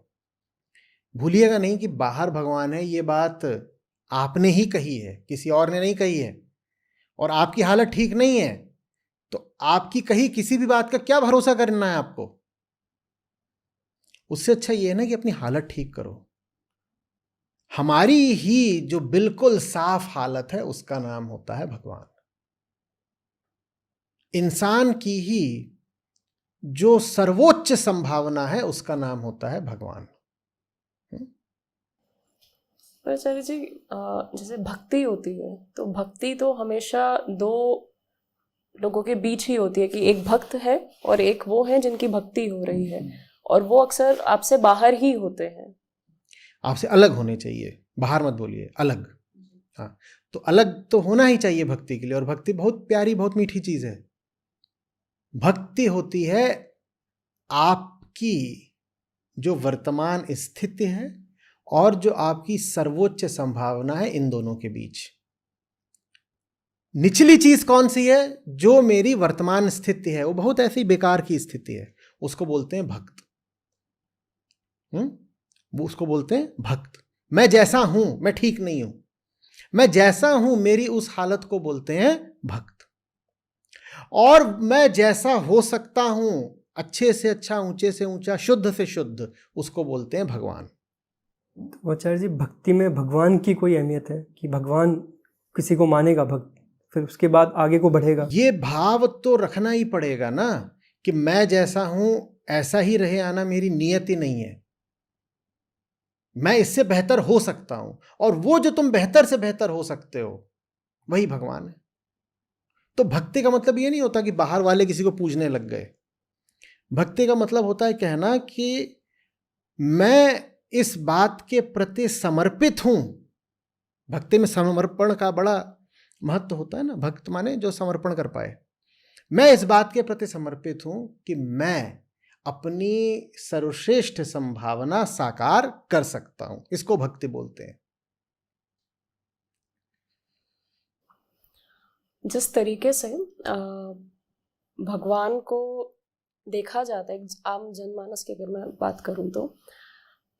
भूलिएगा नहीं कि बाहर भगवान है, ये बात आपने ही कही है, किसी और ने नहीं कही है। और आपकी हालत ठीक नहीं है तो आपकी कही किसी भी बात का क्या भरोसा करना है आपको? उससे अच्छा ये है ना कि अपनी हालत ठीक करो। हमारी ही जो बिल्कुल साफ हालत है उसका नाम होता है भगवान। इंसान की ही जो सर्वोच्च संभावना है उसका नाम होता है भगवान। पर आचार्य जी, जैसे भक्ति होती है, तो भक्ति तो हमेशा दो लोगों के बीच ही होती है, कि एक भक्त है और एक वो है जिनकी भक्ति हो रही है, और वो अक्सर आपसे बाहर ही होते हैं। आपसे अलग होने चाहिए, बाहर मत बोलिए, अलग। हाँ, तो अलग तो होना ही चाहिए भक्ति के लिए। और भक्ति बहुत प्यारी, बहुत मीठी चीज है। भक्ति होती है आपकी जो वर्तमान स्थिति है और जो आपकी सर्वोच्च संभावना है, इन दोनों के बीच निचली चीज कौन सी है? जो मेरी वर्तमान स्थिति है वो बहुत ऐसी बेकार की स्थिति है, उसको बोलते हैं भक्त। वो उसको बोलते हैं भक्त। मैं जैसा हूं, मैं ठीक नहीं हूं, मैं जैसा हूं, मेरी उस हालत को बोलते हैं भक्त। और मैं जैसा हो सकता हूं, अच्छे से अच्छा, ऊंचे से ऊंचा, शुद्ध से शुद्ध, उसको बोलते हैं भगवान। तो आचार्य जी, भक्ति में भगवान की कोई अहमियत है कि भगवान किसी को मानेगा भक्त, फिर उसके बाद आगे को बढ़ेगा? ये भाव तो रखना ही पड़ेगा ना कि मैं जैसा हूं ऐसा ही रहे आना मेरी नियत ही नहीं है, मैं इससे बेहतर हो सकता हूं। और वो जो तुम बेहतर से बेहतर हो सकते हो वही भगवान है। तो भक्ति का मतलब ये नहीं होता कि बाहर वाले किसी को पूजने लग गए। भक्ति का मतलब होता है कहना कि मैं इस बात के प्रति समर्पित हूं। भक्ति में समर्पण का बड़ा महत्व होता है ना। भक्त माने जो समर्पण कर पाए। मैं इस बात के प्रति समर्पित हूं कि मैं अपनी सर्वश्रेष्ठ संभावना साकार कर सकता हूं, इसको भक्ति बोलते हैं। जिस तरीके से भगवान को देखा जाता है आम जनमानस की, अगर मैं बात करूं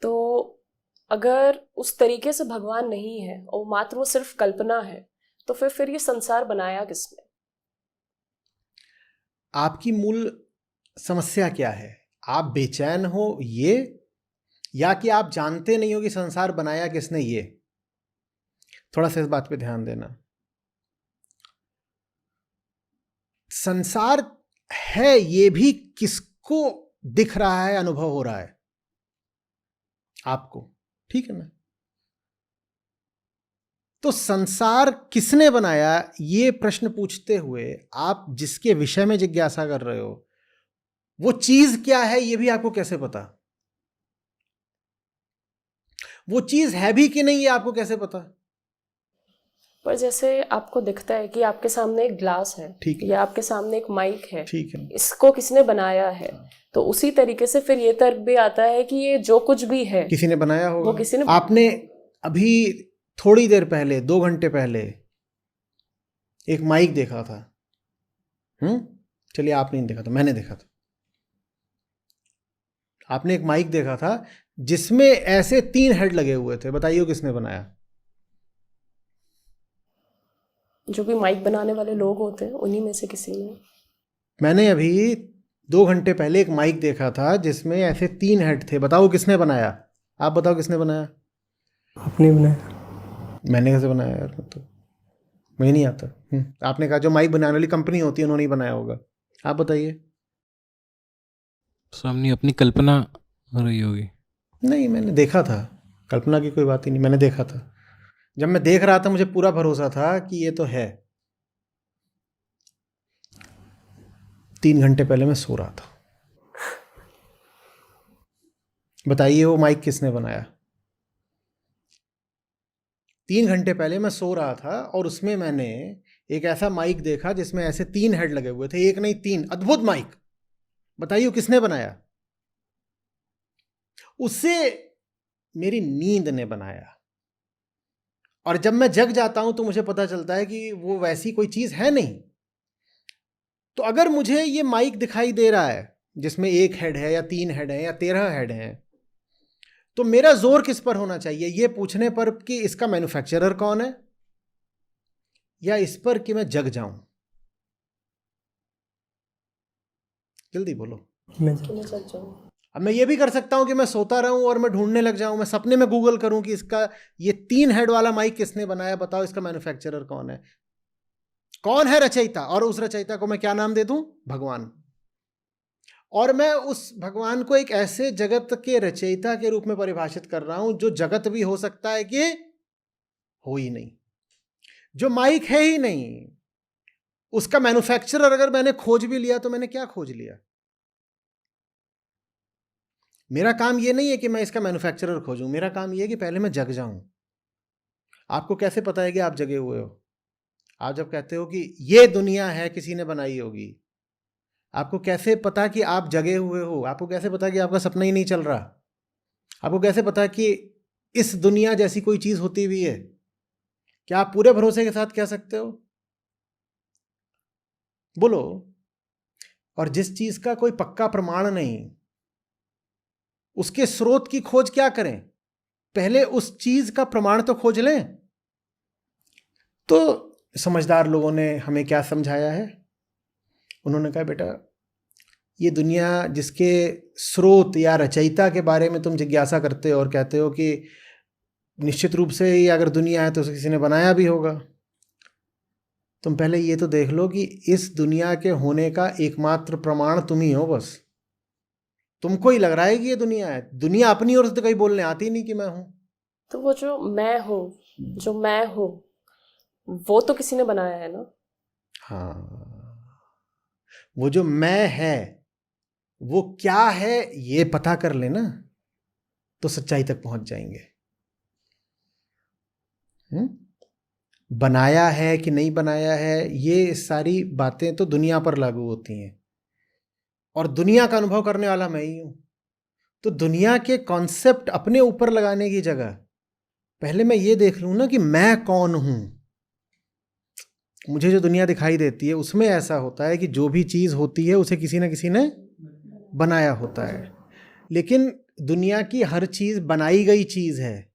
तो अगर उस तरीके से भगवान नहीं है और मात्र वो सिर्फ कल्पना है, तो फिर ये संसार बनाया किसने? आपकी मूल समस्या क्या है? आप बेचैन हो ये, या कि आप जानते नहीं हो कि संसार बनाया किसने ये? थोड़ा सा इस बात पे ध्यान देना। संसार है ये भी किसको दिख रहा है, अनुभव हो रहा है? आपको, ठीक है ना? तो संसार किसने बनाया, ये प्रश्न पूछते हुए आप जिसके विषय में जिज्ञासा कर रहे हो वो चीज क्या है ये भी आपको कैसे पता? वो चीज है भी कि नहीं ये आपको कैसे पता? पर जैसे आपको दिखता है कि आपके सामने एक ग्लास है, ठीक है, या आपके सामने एक माइक है, ठीक है, इसको किसने बनाया है, तो उसी तरीके से फिर ये तर्क भी आता है कि ये जो कुछ भी है किसी ने बनाया होगा। वो किसी ने। आपने अभी थोड़ी देर पहले, 2 घंटे पहले एक माइक देखा था। चलिए आपने नहीं देखा था, मैंने देखा था। आपने एक माइक देखा था जिसमें ऐसे 3 हेड लगे हुए थे। बताइए किसने बनाया? जो भी माइक बनाने वाले लोग होते हैं उन्हीं में से किसी ने। मैंने अभी 2 घंटे पहले एक माइक देखा था जिसमें ऐसे 3 हेड थे। बताओ किसने बनाया? आप बताओ किसने बनाया? आपने बनाया। मैंने कैसे बनाया यार? तो मुझे नहीं आता। आपने कहा जो माइक बनाने वाली कंपनी होती है उन्होंने ही बनाया होगा। आप बताइए। सामने अपनी कल्पना हो रही होगी। नहीं, मैंने देखा था। कल्पना की कोई बात ही नहीं, मैंने देखा था। जब मैं देख रहा था मुझे पूरा भरोसा था कि ये तो है। 3 घंटे पहले मैं सो रहा था। बताइए वो माइक किसने बनाया? 3 घंटे पहले मैं सो रहा था और उसमें मैंने एक ऐसा माइक देखा जिसमें ऐसे 3 हेड लगे हुए थे, एक नहीं 3। अद्भुत माइक। बताइए वो किसने बनाया? उसे मेरी नींद ने बनाया। और जब मैं जग जाता हूं तो मुझे पता चलता है कि वो वैसी कोई चीज है नहीं। तो अगर मुझे ये माइक दिखाई दे रहा है जिसमें 1 हेड है या 3 हेड है या 13 हेड है, तो मेरा जोर किस पर होना चाहिए? ये पूछने पर कि इसका मैन्युफैक्चरर कौन है, या इस पर कि मैं जग जाऊं? जल्दी बोलो। मैं चल जाऊं। अब मैं ये भी कर सकता हूं कि मैं सोता रहूं और मैं ढूंढने लग जाऊं। मैं सपने में गूगल करूं कि इसका ये 3 हेड वाला माइक किसने बनाया, बताओ इसका मैन्युफैक्चरर कौन है, कौन है रचयिता। और उस रचयिता को मैं क्या नाम दे दूं? भगवान। और मैं उस भगवान को एक ऐसे जगत के रचयिता के रूप में परिभाषित कर रहा हूं जो जगत भी हो सकता है कि हो ही नहीं, जो माइक है ही नहीं। उसका मैन्युफैक्चरर अगर मैंने खोज भी लिया तो मैंने क्या खोज लिया? मेरा काम यह नहीं है कि मैं इसका मैन्युफैक्चरर खोजूं। मेरा काम यह है कि पहले मैं जग जाऊं। आपको कैसे पता है कि आप जगे हुए हो? आप जब कहते हो कि यह दुनिया है किसी ने बनाई होगी, आपको कैसे पता कि आप जगे हुए हो? आपको कैसे पता कि आपका सपना ही नहीं चल रहा? आपको कैसे पता कि इस दुनिया जैसी कोई चीज होती भी है? क्या आप पूरे भरोसे के साथ कह सकते हो? बोलो। और जिस चीज का कोई पक्का प्रमाण नहीं, उसके स्रोत की खोज क्या करें? पहले उस चीज का प्रमाण तो खोज लें। तो समझदार लोगों ने हमें क्या समझाया है? उन्होंने कहा बेटा, ये दुनिया जिसके स्रोत या रचयिता के बारे में तुम जिज्ञासा करते हो और कहते हो कि निश्चित रूप से ये अगर दुनिया है तो उसे किसी ने बनाया भी होगा, तुम पहले ये तो देख लो कि इस दुनिया के होने का एकमात्र प्रमाण तुम ही हो। बस तुमको ही लग रहा है कि ये दुनिया है। दुनिया अपनी ओर से तो कहीं बोलने आती नहीं कि मैं हूं। तो वो जो मैं हूं वो तो किसी ने बनाया है ना। हाँ, वो जो मैं है वो क्या है ये पता कर लेना तो सच्चाई तक पहुंच जाएंगे। बनाया है कि नहीं बनाया है, ये सारी बातें तो दुनिया पर लागू होती हैं और दुनिया का अनुभव करने वाला मैं ही हूं। तो दुनिया के कॉन्सेप्ट अपने ऊपर लगाने की जगह पहले मैं ये देख लूं ना कि मैं कौन हूं। मुझे जो दुनिया दिखाई देती है उसमें ऐसा होता है कि जो भी चीज होती है उसे किसी ना किसी ने बनाया होता है। लेकिन दुनिया की हर चीज बनाई गई चीज है।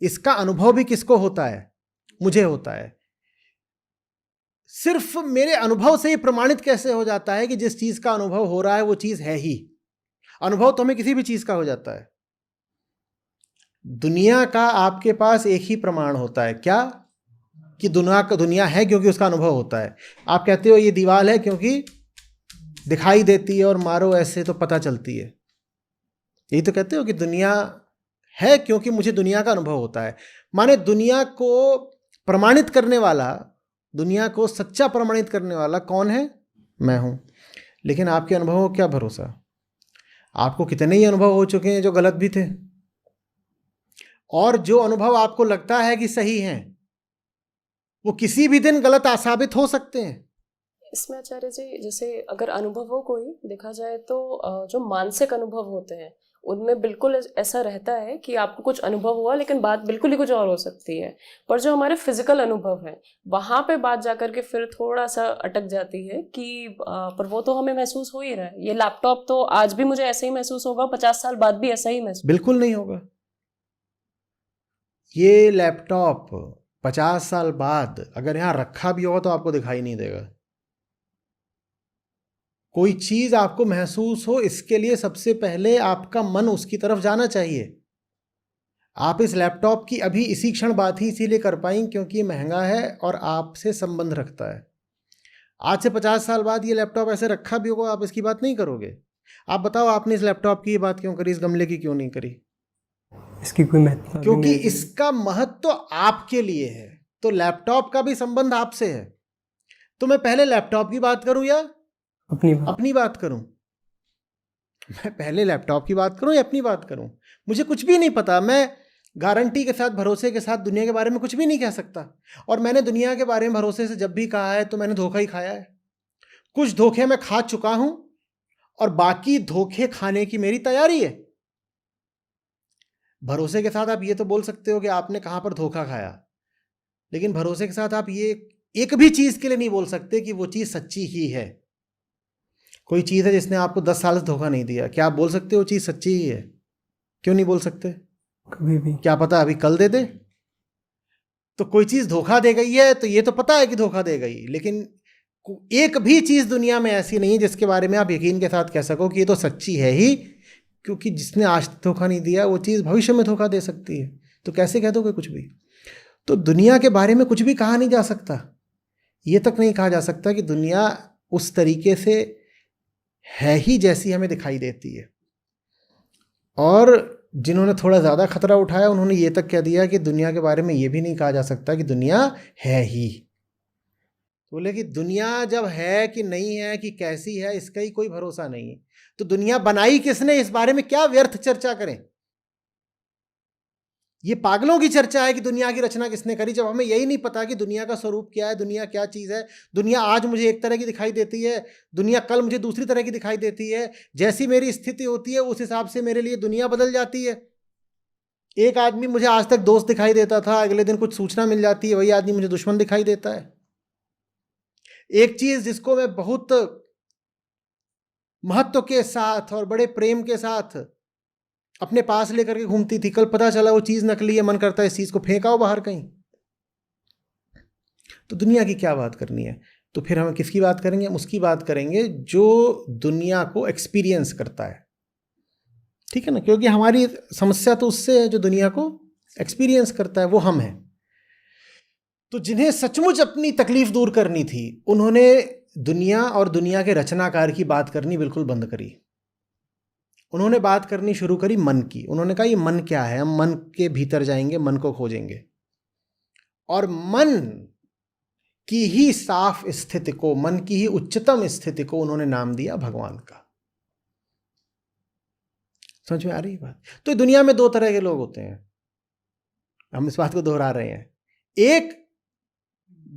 इसका अनुभव भी किसको होता है? मुझे होता है। सिर्फ मेरे अनुभव से ही प्रमाणित कैसे हो जाता है कि जिस चीज का अनुभव हो रहा है वो चीज है ही? अनुभव तो हमें किसी भी चीज का हो जाता है। दुनिया का आपके पास एक ही प्रमाण होता है, क्या? कि दुनिया है क्योंकि उसका अनुभव होता है। आप कहते हो ये दीवार है क्योंकि दिखाई देती है और मारो ऐसे तो पता चलती है। यही तो कहते हो कि दुनिया है क्योंकि मुझे दुनिया का अनुभव होता है। माने दुनिया को प्रमाणित करने वाला, दुनिया को सच्चा प्रमाणित करने वाला कौन है? मैं हूं। लेकिन आपके अनुभवों को क्या भरोसा? आपको कितने ही अनुभव हो चुके हैं जो गलत भी थे, और जो अनुभव आपको लगता है कि सही हैं वो किसी भी दिन गलत साबित हो सकते हैं। इसमें आचार्य जी, जैसे अगर अनुभवों को ही देखा जाए तो जो मानसिक अनुभव होते हैं उनमें बिल्कुल ऐसा रहता है कि आपको कुछ अनुभव हुआ लेकिन बात बिल्कुल ही कुछ और हो सकती है। पर जो हमारे फिजिकल अनुभव है वहां पे बात जाकर के फिर थोड़ा सा अटक जाती है कि पर वो तो हमें महसूस हो ही रहा है। ये लैपटॉप तो आज भी मुझे ऐसे ही महसूस होगा, 50 साल बाद भी ऐसा ही महसूस। बिल्कुल नहीं होगा। ये लैपटॉप 50 साल बाद अगर यहां रखा भी होगा तो आपको दिखाई नहीं देगा। कोई चीज आपको महसूस हो, इसके लिए सबसे पहले आपका मन उसकी तरफ जाना चाहिए। आप इस लैपटॉप की अभी इसी क्षण बात ही इसीलिए कर पाएंगे क्योंकि ये महंगा है और आपसे संबंध रखता है। आज से 50 साल बाद ये लैपटॉप ऐसे रखा भी होगा, आप इसकी बात नहीं करोगे। आप बताओ, आपने इस लैपटॉप की बात क्यों करी, इस गमले की क्यों नहीं करी? इसकी कोई महत्व क्योंकि इसका महत्व आपके लिए है, तो लैपटॉप का भी संबंध आपसे है। तो मैं पहले लैपटॉप की बात करूं या अपनी बात करूं? मैं पहले लैपटॉप की बात करूं या अपनी बात करूं? मुझे कुछ भी नहीं पता। मैं गारंटी के साथ, भरोसे के साथ दुनिया के बारे में कुछ भी नहीं कह सकता। और मैंने दुनिया के बारे में भरोसे से जब भी कहा है तो मैंने धोखा ही खाया है। कुछ धोखे मैं खा चुका हूं और बाकी धोखे खाने की मेरी तैयारी है। भरोसे के साथ आप ये तो बोल सकते हो कि आपने कहां पर धोखा खाया, लेकिन भरोसे के साथ आप ये एक भी चीज के लिए नहीं बोल सकते कि वो चीज सच्ची ही है। कोई चीज है जिसने आपको 10 साल से धोखा नहीं दिया, क्या आप बोल सकते हो वो चीज सच्ची ही है? क्यों नहीं बोल सकते? कभी भी क्या पता अभी कल दे दे। तो कोई चीज धोखा दे गई है तो ये तो पता है कि धोखा दे गई, लेकिन एक भी चीज दुनिया में ऐसी नहीं है जिसके बारे में आप यकीन के साथ कह सको कि ये तो सच्ची है ही, क्योंकि जिसने आज धोखा नहीं दिया वो चीज भविष्य में धोखा दे सकती है। तो कैसे कह दोगे कुछ भी? तो दुनिया के बारे में कुछ भी कहा नहीं जा सकता। ये तक नहीं कहा जा सकता कि दुनिया उस तरीके से है ही जैसी हमें दिखाई देती है। और जिन्होंने थोड़ा ज़्यादा खतरा उठाया उन्होंने ये तक कह दिया कि दुनिया के बारे में ये भी नहीं कहा जा सकता कि दुनिया है ही। बोले कि दुनिया जब है कि नहीं है कि कैसी है इसका ही कोई भरोसा नहीं है, तो दुनिया बनाई किसने, इस बारे में क्या व्यर्थ चर्चा करें। ये पागलों की चर्चा है कि दुनिया की रचना किसने करी, जब हमें यही नहीं पता कि दुनिया का स्वरूप क्या है, दुनिया क्या चीज़ है। दुनिया आज मुझे एक तरह की दिखाई देती है, दुनिया कल मुझे दूसरी तरह की दिखाई देती है। जैसी मेरी स्थिति होती है उस हिसाब से मेरे लिए दुनिया बदल जाती है। एक आदमी मुझे आज तक दोस्त दिखाई देता था, अगले दिन कुछ सूचना मिल जाती है, वही आदमी मुझे दुश्मन दिखाई देता है। एक चीज़ जिसको मैं बहुत महत्व के साथ और बड़े प्रेम के साथ अपने पास लेकर के घूमती थी, कल पता चला वो चीज नकली है, मन करता है इस चीज को फेंकाओ बाहर कहीं। तो दुनिया की क्या बात करनी है? तो फिर हम किसकी बात करेंगे? हम उसकी बात करेंगे जो दुनिया को एक्सपीरियंस करता है, ठीक है ना? क्योंकि हमारी समस्या तो उससे है जो दुनिया को एक्सपीरियंस करता है, वो हम हैं। तो जिन्हें सचमुच अपनी तकलीफ दूर करनी थी उन्होंने दुनिया और दुनिया के रचनाकार की बात करनी बिल्कुल बंद करी। उन्होंने बात करनी शुरू करी मन की। उन्होंने कहा ये मन क्या है, हम मन के भीतर जाएंगे, मन को खोजेंगे। और मन की ही साफ स्थिति को, मन की ही उच्चतम स्थिति को उन्होंने नाम दिया भगवान का। समझ में आ रही है बात? तो दुनिया में दो तरह के लोग होते हैं, हम इस बात को दोहरा रहे हैं। एक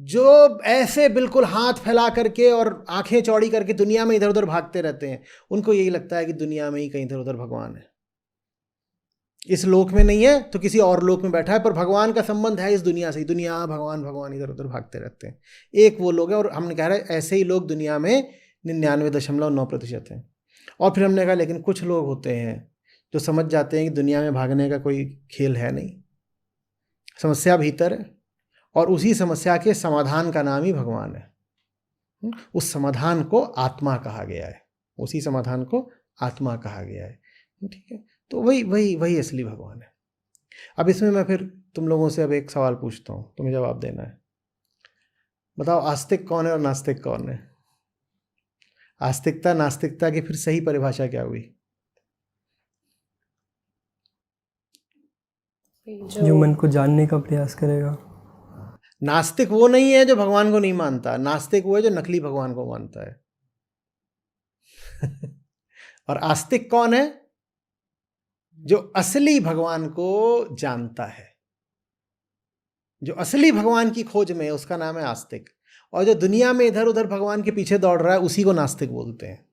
जो ऐसे बिल्कुल हाथ फैला करके और आंखें चौड़ी करके दुनिया में इधर उधर भागते रहते हैं, उनको यही लगता है कि दुनिया में ही कहीं इधर उधर भगवान है। इस लोक में नहीं है तो किसी और लोक में बैठा है, पर भगवान का संबंध है इस दुनिया से ही। दुनिया भगवान भगवान इधर उधर भागते रहते हैं। एक वो लोग हैं, और हमने कह रहा है ऐसे ही लोग दुनिया में 99.9% हैं। और फिर हमने कहा लेकिन कुछ लोग होते हैं जो समझ जाते हैं कि दुनिया में भागने का कोई खेल है नहीं, समस्या भीतर है, और उसी समस्या के समाधान का नाम ही भगवान है। उस समाधान को आत्मा कहा गया है, उसी समाधान को आत्मा कहा गया है। ठीक है, तो वही वही वही असली भगवान है। अब इसमें मैं फिर तुम लोगों से अब एक सवाल पूछता हूँ, तुम्हें जवाब देना है। बताओ, आस्तिक कौन है और नास्तिक कौन है? आस्तिकता नास्तिकता की फिर सही परिभाषा क्या हुई? जो मन को जानने का प्रयास करेगा। नास्तिक वो नहीं है जो भगवान को नहीं मानता, नास्तिक वो है जो नकली भगवान को मानता है। और आस्तिक कौन है? जो असली भगवान को जानता है, जो असली भगवान की खोज में है, उसका नाम है आस्तिक। और जो दुनिया में इधर उधर भगवान के पीछे दौड़ रहा है, उसी को नास्तिक बोलते हैं।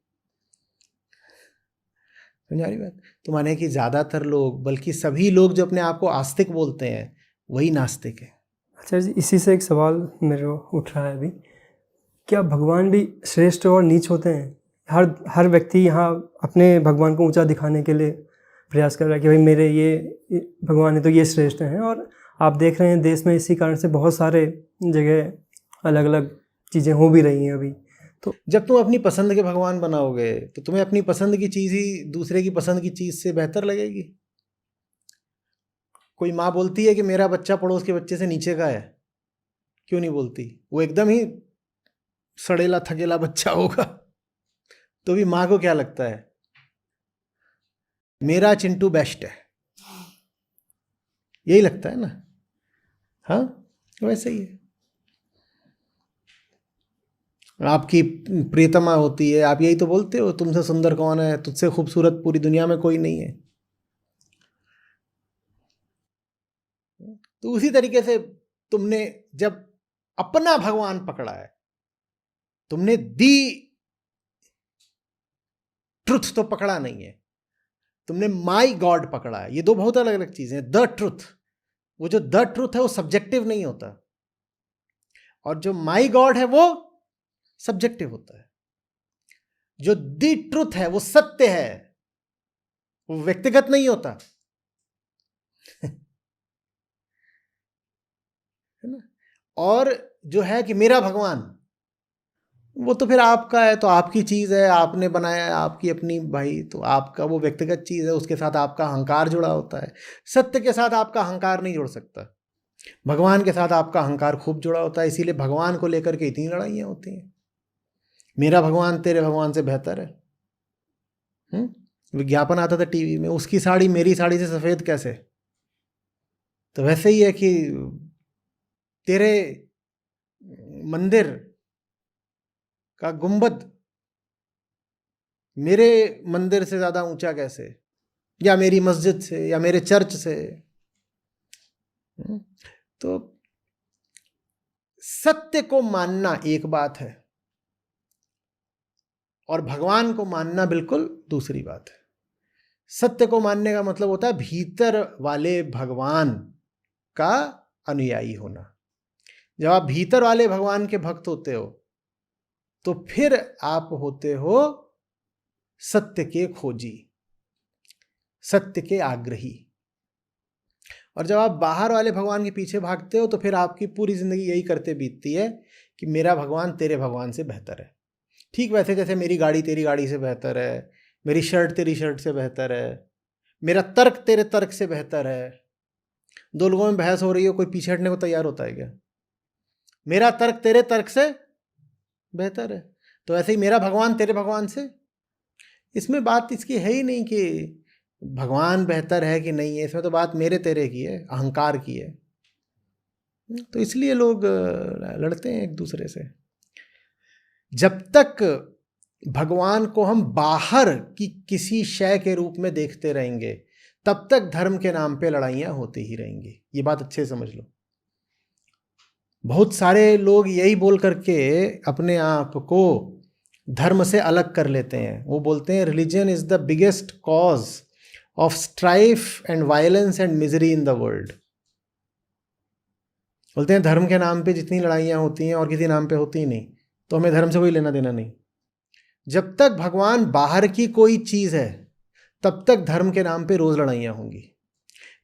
समझा रही बात? तो माने कि ज्यादातर लोग, बल्कि सभी लोग जो अपने आप को आस्तिक बोलते हैं, वही नास्तिक है। अच्छा जी, इसी से एक सवाल मेरे को उठ रहा है अभी, क्या भगवान भी श्रेष्ठ और नीच होते हैं? हर व्यक्ति यहाँ अपने भगवान को ऊंचा दिखाने के लिए प्रयास कर रहा है कि भाई मेरे ये भगवान है तो ये श्रेष्ठ हैं। और आप देख रहे हैं देश में इसी कारण से बहुत सारे जगह अलग अलग चीज़ें हो भी रही हैं अभी। तो जब तुम अपनी पसंद के भगवान बनाओगे तो तुम्हें अपनी पसंद की चीज़ ही दूसरे की पसंद की चीज़ से बेहतर लगेगी। कोई माँ बोलती है कि मेरा बच्चा पड़ोस के बच्चे से नीचे का है, क्यों नहीं बोलती? वो एकदम ही सड़ेला थकेला बच्चा होगा तो भी माँ को क्या लगता है, मेरा चिंटू बेस्ट है, यही लगता है ना। हाँ, वैसे ही है। आपकी प्रियतमा होती है, आप यही तो बोलते हो, तुमसे सुंदर कौन है, तुझसे खूबसूरत पूरी दुनिया में कोई नहीं है। तो उसी तरीके से तुमने जब अपना भगवान पकड़ा है, तुमने दी ट्रुथ तो पकड़ा नहीं है, तुमने माई गॉड पकड़ा है। ये दो बहुत अलग अलग चीजें हैं। द ट्रुथ, वो जो द ट्रुथ है वो सब्जेक्टिव नहीं होता, और जो माई गॉड है वो सब्जेक्टिव होता है। जो द ट्रुथ है वो सत्य है, वो व्यक्तिगत नहीं होता है ना। और जो है कि मेरा भगवान, वो तो फिर आपका है, तो आपकी चीज है, आपने बनाया है, आपकी अपनी भाई, तो आपका वो व्यक्तिगत चीज है, उसके साथ आपका अहंकार जुड़ा होता है। सत्य के साथ आपका अहंकार नहीं जुड़ सकता। भगवान के साथ आपका अहंकार खूब जुड़ा होता है, इसीलिए भगवान को लेकर के इतनी लड़ाइयाँ होती हैं। मेरा भगवान तेरे भगवान से बेहतर है। विज्ञापन आता था टीवी में, उसकी साड़ी मेरी साड़ी से सफेद कैसे? तो वैसे ही है कि तेरे मंदिर का गुंबद मेरे मंदिर से ज्यादा ऊंचा कैसे, या मेरी मस्जिद से, या मेरे चर्च से। तो सत्य को मानना एक बात है और भगवान को मानना बिल्कुल दूसरी बात है। सत्य को मानने का मतलब होता है भीतर वाले भगवान का अनुयायी होना। जब आप भीतर वाले भगवान के भक्त होते हो तो फिर आप होते हो सत्य के खोजी, सत्य के आग्रही। और जब आप बाहर वाले भगवान के पीछे भागते हो तो फिर आपकी पूरी जिंदगी यही करते बीतती है कि मेरा भगवान तेरे भगवान से बेहतर है। ठीक वैसे जैसे मेरी गाड़ी तेरी गाड़ी से बेहतर है, मेरी शर्ट तेरी शर्ट से बेहतर है, मेरा तर्क तेरे तर्क से बेहतर है। दो लोगों में बहस हो रही हो, कोई पीछे हटने को तैयार होता है क्या? मेरा तर्क तेरे तर्क से बेहतर है, तो ऐसे ही मेरा भगवान तेरे भगवान से। इसमें बात इसकी है ही नहीं कि भगवान बेहतर है कि नहीं है, इसमें तो बात मेरे तेरे की है, अहंकार की है। तो इसलिए लोग लड़ते हैं एक दूसरे से। जब तक भगवान को हम बाहर की किसी शय के रूप में देखते रहेंगे तब तक धर्म के नाम पे लड़ाइयाँ होती ही रहेंगी। ये बात अच्छे से समझ लो। बहुत सारे लोग यही बोल करके अपने आप को धर्म से अलग कर लेते हैं। वो बोलते हैं religion is the biggest cause of strife and violence and misery in the world. बोलते हैं धर्म के नाम पे जितनी लड़ाइयाँ होती हैं और किसी नाम पे होती ही नहीं, तो हमें धर्म से कोई लेना देना नहीं। जब तक भगवान बाहर की कोई चीज़ है तब तक धर्म के नाम पे रोज़ लड़ाइयाँ होंगी।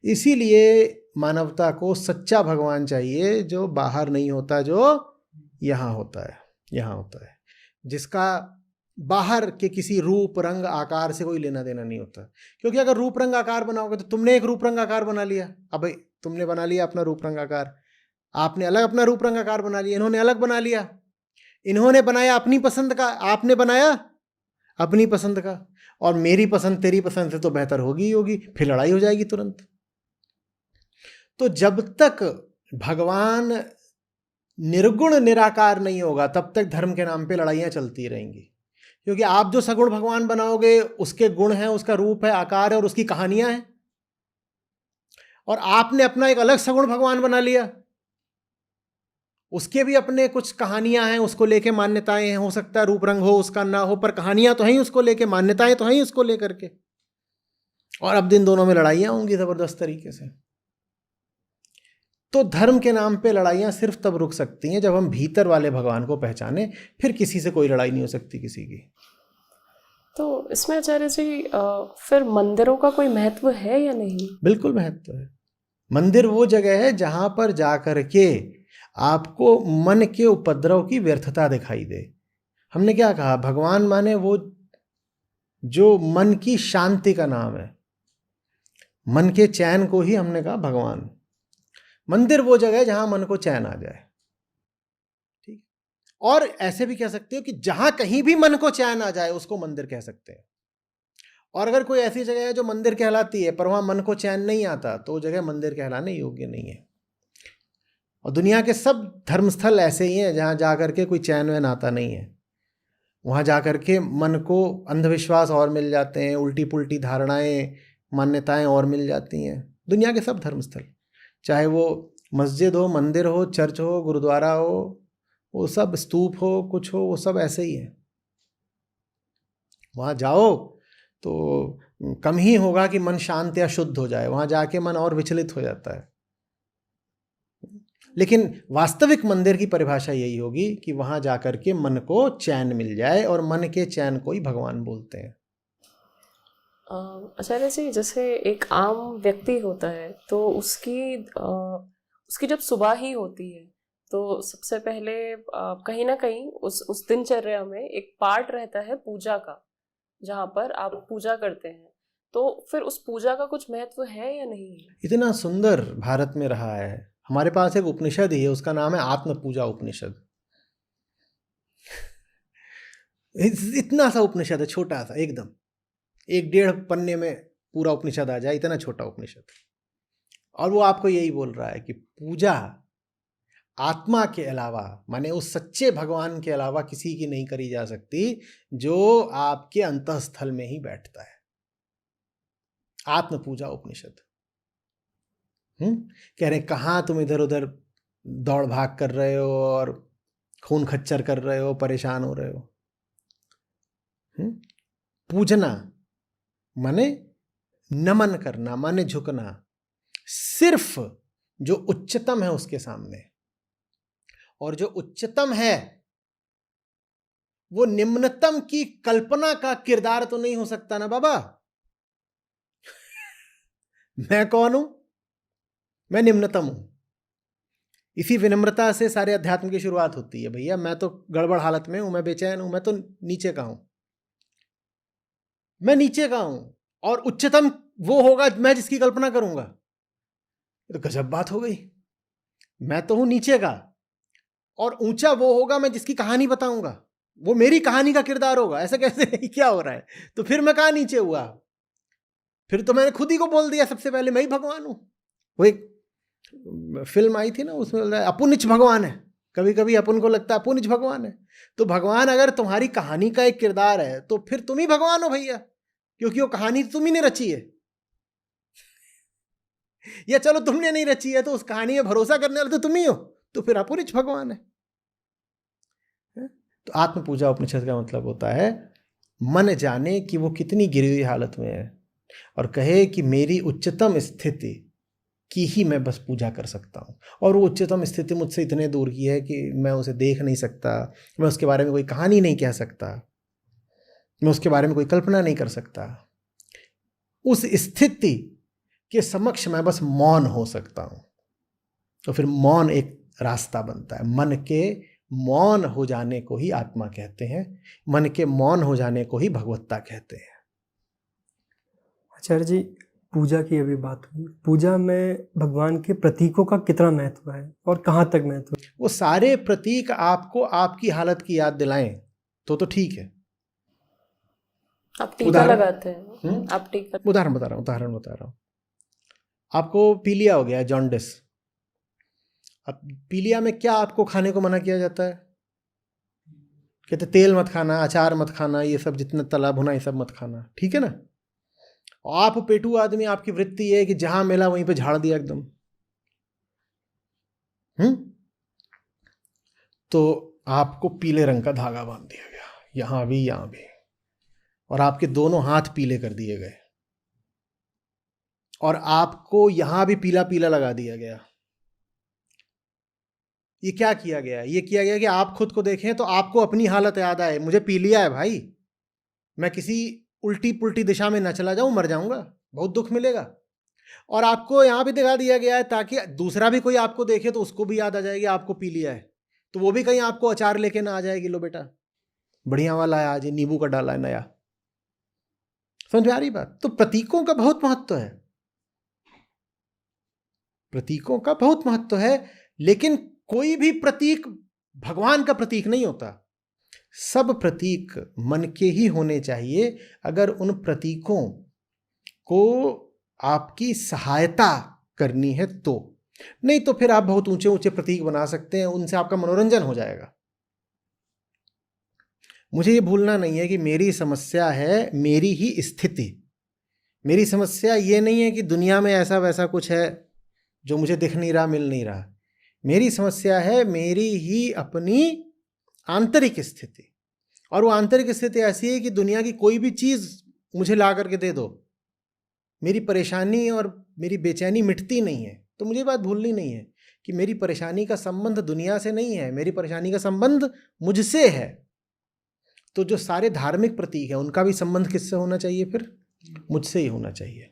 इसीलिए मानवता को सच्चा भगवान चाहिए जो बाहर नहीं होता, जो यहाँ होता है। यहाँ होता है, जिसका बाहर के किसी रूप रंग आकार से कोई लेना देना नहीं होता। क्योंकि अगर रूप रंग आकार बनाओगे तो तुमने एक रूप रंग आकार बना लिया, अब भाई तुमने बना लिया अपना रूप रंग आकार, आपने अलग अपना रूप रंग आकार बना लिया, इन्होंने अलग बना लिया। इन्होंने बनाया अपनी पसंद का, आपने बनाया अपनी पसंद का, और मेरी पसंद तेरी पसंद से तो बेहतर होगी ही होगी, फिर लड़ाई हो जाएगी तुरंत। तो जब तक भगवान निर्गुण निराकार नहीं होगा तब तक धर्म के नाम पे लड़ाइयाँ चलती रहेंगी। क्योंकि आप जो सगुण भगवान बनाओगे उसके गुण हैं, उसका रूप है, आकार है और उसकी कहानियां हैं, और आपने अपना एक अलग सगुण भगवान बना लिया, उसके भी अपने कुछ कहानियां हैं, उसको लेके मान्यताएं हैं। हो सकता है रूप रंग हो उसका ना हो, पर कहानियां तो हैं उसको लेके, मान्यताएं तो हैं उसको लेकर के, और अब दिन दोनों में लड़ाइयां होंगी जबरदस्त तरीके से। तो धर्म के नाम पे लड़ाइयां सिर्फ तब रुक सकती हैं जब हम भीतर वाले भगवान को पहचाने, फिर किसी से कोई लड़ाई नहीं हो सकती किसी की। तो इसमें आचार्य जी फिर मंदिरों का कोई महत्व है या नहीं? बिल्कुल महत्व है। मंदिर वो जगह है जहां पर जाकर के आपको मन के उपद्रव की व्यर्थता दिखाई दे। हमने क्या कहा, भगवान माने वो जो मन की शांति का नाम है, मन के चैन को ही हमने कहा भगवान। मंदिर वो जगह है जहां मन को चैन आ जाए, ठीक। और ऐसे भी कह सकते हो कि जहां कहीं भी मन को चैन आ जाए उसको मंदिर कह सकते हैं। और अगर कोई ऐसी जगह है जो मंदिर कहलाती है पर वहां मन को चैन नहीं आता तो वो जगह मंदिर कहलाने योग्य नहीं है। और दुनिया के सब धर्मस्थल ऐसे ही हैं जहां जाकर के कोई चैन वैन आता नहीं है। वहां जाकर के मन को अंधविश्वास और मिल जाते हैं, उल्टी पुल्टी धारणाएं, मान्यताएं और मिल जाती हैं। दुनिया के सब धर्मस्थल, चाहे वो मस्जिद हो, मंदिर हो, चर्च हो, गुरुद्वारा हो, वो सब स्तूप हो, कुछ हो, वो सब ऐसे ही है। वहाँ जाओ तो कम ही होगा कि मन शांत या शुद्ध हो जाए, वहाँ जाके मन और विचलित हो जाता है। लेकिन वास्तविक मंदिर की परिभाषा यही होगी कि वहाँ जाकर के मन को चैन मिल जाए, और मन के चैन को ही भगवान बोलते हैं। आचार्य जी, जैसे एक आम व्यक्ति होता है तो उसकी जब सुबह ही होती है तो सबसे पहले कहीं ना कहीं उस दिनचर्या में एक पार्ट रहता है पूजा का, जहाँ पर आप पूजा करते हैं। तो फिर उस पूजा का कुछ महत्व है या नहीं है? इतना सुंदर भारत में रहा है। हमारे पास एक उपनिषद ही है, उसका नाम है आत्म पूजा उपनिषद। इतना सा उपनिषद है, छोटा सा, एकदम 1-1.5 पन्ने में पूरा उपनिषद आ जाए, इतना छोटा उपनिषद। और वो आपको यही बोल रहा है कि पूजा आत्मा के अलावा, माने उस सच्चे भगवान के अलावा किसी की नहीं करी जा सकती जो आपके अंतःस्थल में ही बैठता है। आत्म पूजा उपनिषद। कह रहे कहाँ तुम इधर उधर दौड़ भाग कर रहे हो और खून खच्चर कर रहे हो, परेशान हो रहे हो। पूजना माने नमन करना, माने झुकना सिर्फ जो उच्चतम है उसके सामने। और जो उच्चतम है वो निम्नतम की कल्पना का किरदार तो नहीं हो सकता ना बाबा। मैं कौन हूं? मैं निम्नतम हूं। इसी विनम्रता से सारे अध्यात्म की शुरुआत होती है। भैया मैं तो गड़बड़ हालत में हूं, मैं बेचैन हूं, मैं तो नीचे का हूं, मैं नीचे का हूं। और उच्चतम वो होगा मैं जिसकी कल्पना करूंगा। तो गजब बात हो गई। मैं तो हूं नीचे का, और ऊंचा वो होगा मैं जिसकी कहानी बताऊंगा, वो मेरी कहानी का किरदार होगा। ऐसा कैसे? क्या हो रहा है? तो फिर मैं कहां नीचे हुआ? फिर तो मैंने खुद ही को बोल दिया सबसे पहले मैं ही भगवान हूं। वो एक फिल्म आई थी ना, उसमें अपुनिच भगवान है। कभी कभी अपन को लगता है अपुनिच भगवान है। तो भगवान अगर तुम्हारी कहानी का एक किरदार है तो फिर तुम ही भगवान हो भैया, क्योंकि वो कहानी तुम ही ने रची है। या चलो तुमने नहीं रची है तो उस कहानी में भरोसा करने वाले तो तुम ही हो, तो फिर अपुनिच भगवान है। तो आत्म पूजा उपनिषद का मतलब होता है मन जाने कि वो कितनी गिरी हुई हालत में है, और कहे कि मेरी उच्चतम स्थिति की ही मैं बस पूजा कर सकता हूँ। और वो उच्चतम स्थिति मुझसे इतने दूर की है कि मैं उसे देख नहीं सकता, मैं उसके बारे में कोई कहानी नहीं कह सकता, मैं उसके बारे में कोई कल्पना नहीं कर सकता। उस स्थिति के समक्ष मैं बस मौन हो सकता हूँ। तो फिर मौन एक रास्ता बनता है, मन के मौन हो जाने को ही आत्मा कहते हैं, मन के मौन हो जाने को ही भगवत्ता कहते हैं। आचार्य जी, पूजा की अभी बात हुई, पूजा में भगवान के प्रतीकों का कितना महत्व है और कहाँ तक महत्व है? वो सारे प्रतीक आपको आपकी हालत की याद दिलाएं तो ठीक है। आप टीका उदाहरण? लगाते हैं, आप टीका उदाहरण बता रहा हूँ। आपको पीलिया हो गया है, जॉन्डिस। अब पीलिया में क्या आपको खाने को मना किया जाता है? कहते तेल मत खाना, अचार मत खाना, ये सब जितना तला भुना ये सब मत खाना, ठीक है ना। आप पेटू आदमी, आपकी वृत्ति है कि जहां मिला वहीं पे झाड़ दिया एकदम। तो आपको पीले रंग का धागा बांध दिया गया, यहां भी यहां भी, और आपके दोनों हाथ पीले कर दिए गए, और आपको यहां भी पीला पीला लगा दिया गया। ये क्या किया गया? ये किया गया कि आप खुद को देखें तो आपको अपनी हालत याद आए, मुझे पीलिया है भाई, मैं किसी उल्टी पुल्टी दिशा में न चला जाऊं, मर जाऊंगा, बहुत दुख मिलेगा। और आपको यहां भी दिखा दिया गया है ताकि दूसरा भी कोई आपको देखे तो उसको भी याद आ जाएगी आपको पीलिया है, तो वो भी कहीं आपको अचार लेके ना आ जाएगी, लो बेटा बढ़िया वाला है आज, नींबू का डाला है नया। समझ में आ रही बात? तो प्रतीकों का बहुत महत्व है, प्रतीकों का बहुत महत्व है, लेकिन कोई भी प्रतीक भगवान का प्रतीक नहीं होता। सब प्रतीक मन के ही होने चाहिए, अगर उन प्रतीकों को आपकी सहायता करनी है तो। नहीं तो फिर आप बहुत ऊंचे ऊंचे प्रतीक बना सकते हैं, उनसे आपका मनोरंजन हो जाएगा। मुझे ये भूलना नहीं है कि मेरी समस्या है मेरी ही स्थिति। मेरी समस्या ये नहीं है कि दुनिया में ऐसा वैसा कुछ है जो मुझे दिख नहीं रहा, मिल नहीं रहा। मेरी समस्या है मेरी ही अपनी आंतरिक स्थिति, और वो आंतरिक स्थिति ऐसी है कि दुनिया की कोई भी चीज़ मुझे ला करके दे दो, मेरी परेशानी और मेरी बेचैनी मिटती नहीं है। तो मुझे बात भूलनी नहीं है कि मेरी परेशानी का संबंध दुनिया से नहीं है, मेरी परेशानी का संबंध मुझसे है। तो जो सारे धार्मिक प्रतीक हैं उनका भी संबंध किससे होना चाहिए? फिर मुझसे ही होना चाहिए।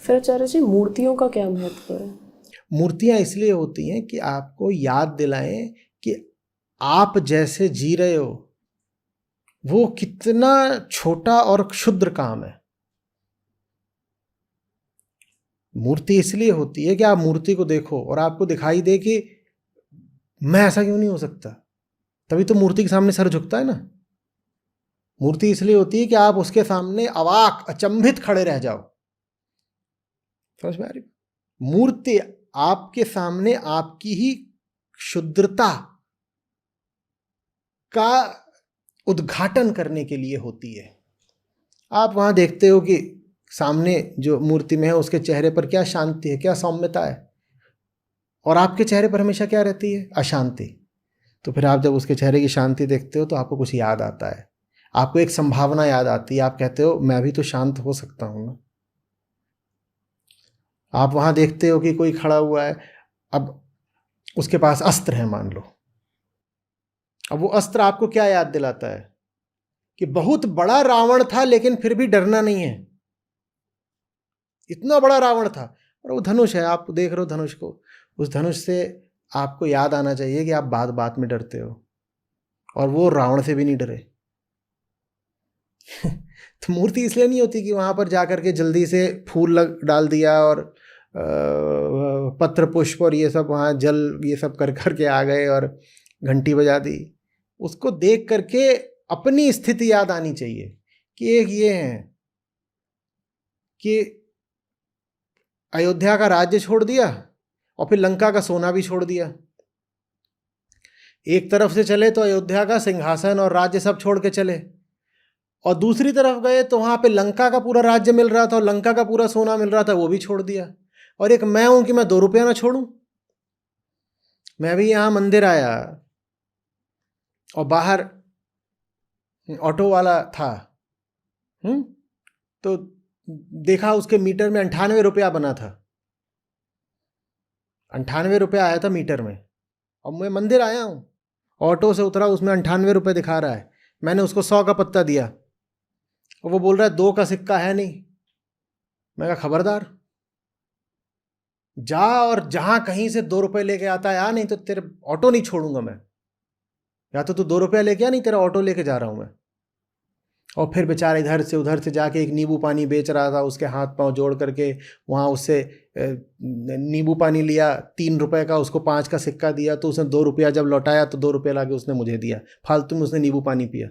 फिर आचार्य जी, मूर्तियों का क्या महत्व है? मूर्तियां इसलिए होती हैं कि आपको याद दिलाएं कि आप जैसे जी रहे हो वो कितना छोटा और क्षुद्र काम है। मूर्ति इसलिए होती है कि आप मूर्ति को देखो और आपको दिखाई दे कि मैं ऐसा क्यों नहीं हो सकता, तभी तो मूर्ति के सामने सर झुकता है ना। मूर्ति इसलिए होती है कि आप उसके सामने अवाक अचंभित खड़े रह जाओ। समझ में आ रही? मूर्ति आपके सामने आपकी ही क्षुद्रता का उद्घाटन करने के लिए होती है। आप वहां देखते हो कि सामने जो मूर्ति में है उसके चेहरे पर क्या शांति है, क्या सौम्यता है, और आपके चेहरे पर हमेशा क्या रहती है? अशांति। तो फिर आप जब उसके चेहरे की शांति देखते हो तो आपको कुछ याद आता है, आपको एक संभावना याद आती है। आप कहते हो मैं भी तो शांत हो सकता हूं ना। आप वहां देखते हो कि कोई खड़ा हुआ है, अब उसके पास अस्त्र है मान लो, अब वो अस्त्र आपको क्या याद दिलाता है? कि बहुत बड़ा रावण था लेकिन फिर भी डरना नहीं है, इतना बड़ा रावण था। और वो धनुष है, आप देख रहे हो धनुष को, उस धनुष से आपको याद आना चाहिए कि आप बात बात में डरते हो, और वो रावण से भी नहीं डरे। तो मूर्ति इसलिए नहीं होती कि वहां पर जाकर के जल्दी से फूल डाल दिया और पत्र पुष्प और ये सब वहां जल ये सब कर करके आ गए और घंटी बजा दी। उसको देख करके अपनी स्थिति याद आनी चाहिए कि एक ये है कि अयोध्या का राज्य छोड़ दिया और फिर लंका का सोना भी छोड़ दिया। एक तरफ से चले तो अयोध्या का सिंहासन और राज्य सब छोड़ के चले, और दूसरी तरफ गए तो वहां पे लंका का पूरा राज्य मिल रहा था और लंका का पूरा सोना मिल रहा था, वो भी छोड़ दिया। और एक मैं हूं कि मैं 2 रुपया ना छोड़ूं। मैं भी यहां मंदिर आया और बाहर ऑटो वाला था, तो देखा उसके मीटर में 98 रुपया बना था, 98 रुपया आया था मीटर में। अब मैं मंदिर आया हूं, ऑटो से उतरा, उसमें 98 रुपये दिखा रहा है, मैंने उसको 100 का पत्ता दिया और वो बोल रहा है 2 का सिक्का है नहीं। मैं कहा खबरदार, जा और जहां कहीं से 2 रुपये लेके आता है आ, नहीं तो तेरे ऑटो नहीं छोड़ूंगा मैं। या तो तू 2 रुपया लेके आ, नहीं तेरा ऑटो लेके जा रहा हूँ मैं। और फिर बेचारा इधर से उधर से जाके एक नींबू पानी बेच रहा था, उसके हाथ पांव जोड़ करके वहाँ उससे नींबू पानी लिया 3 रुपए का, उसको 5 का सिक्का दिया, तो उसने 2 रुपया जब लौटाया तो 2 रुपया लाके उसने मुझे दिया, फालतू में उसने नींबू पानी पिया।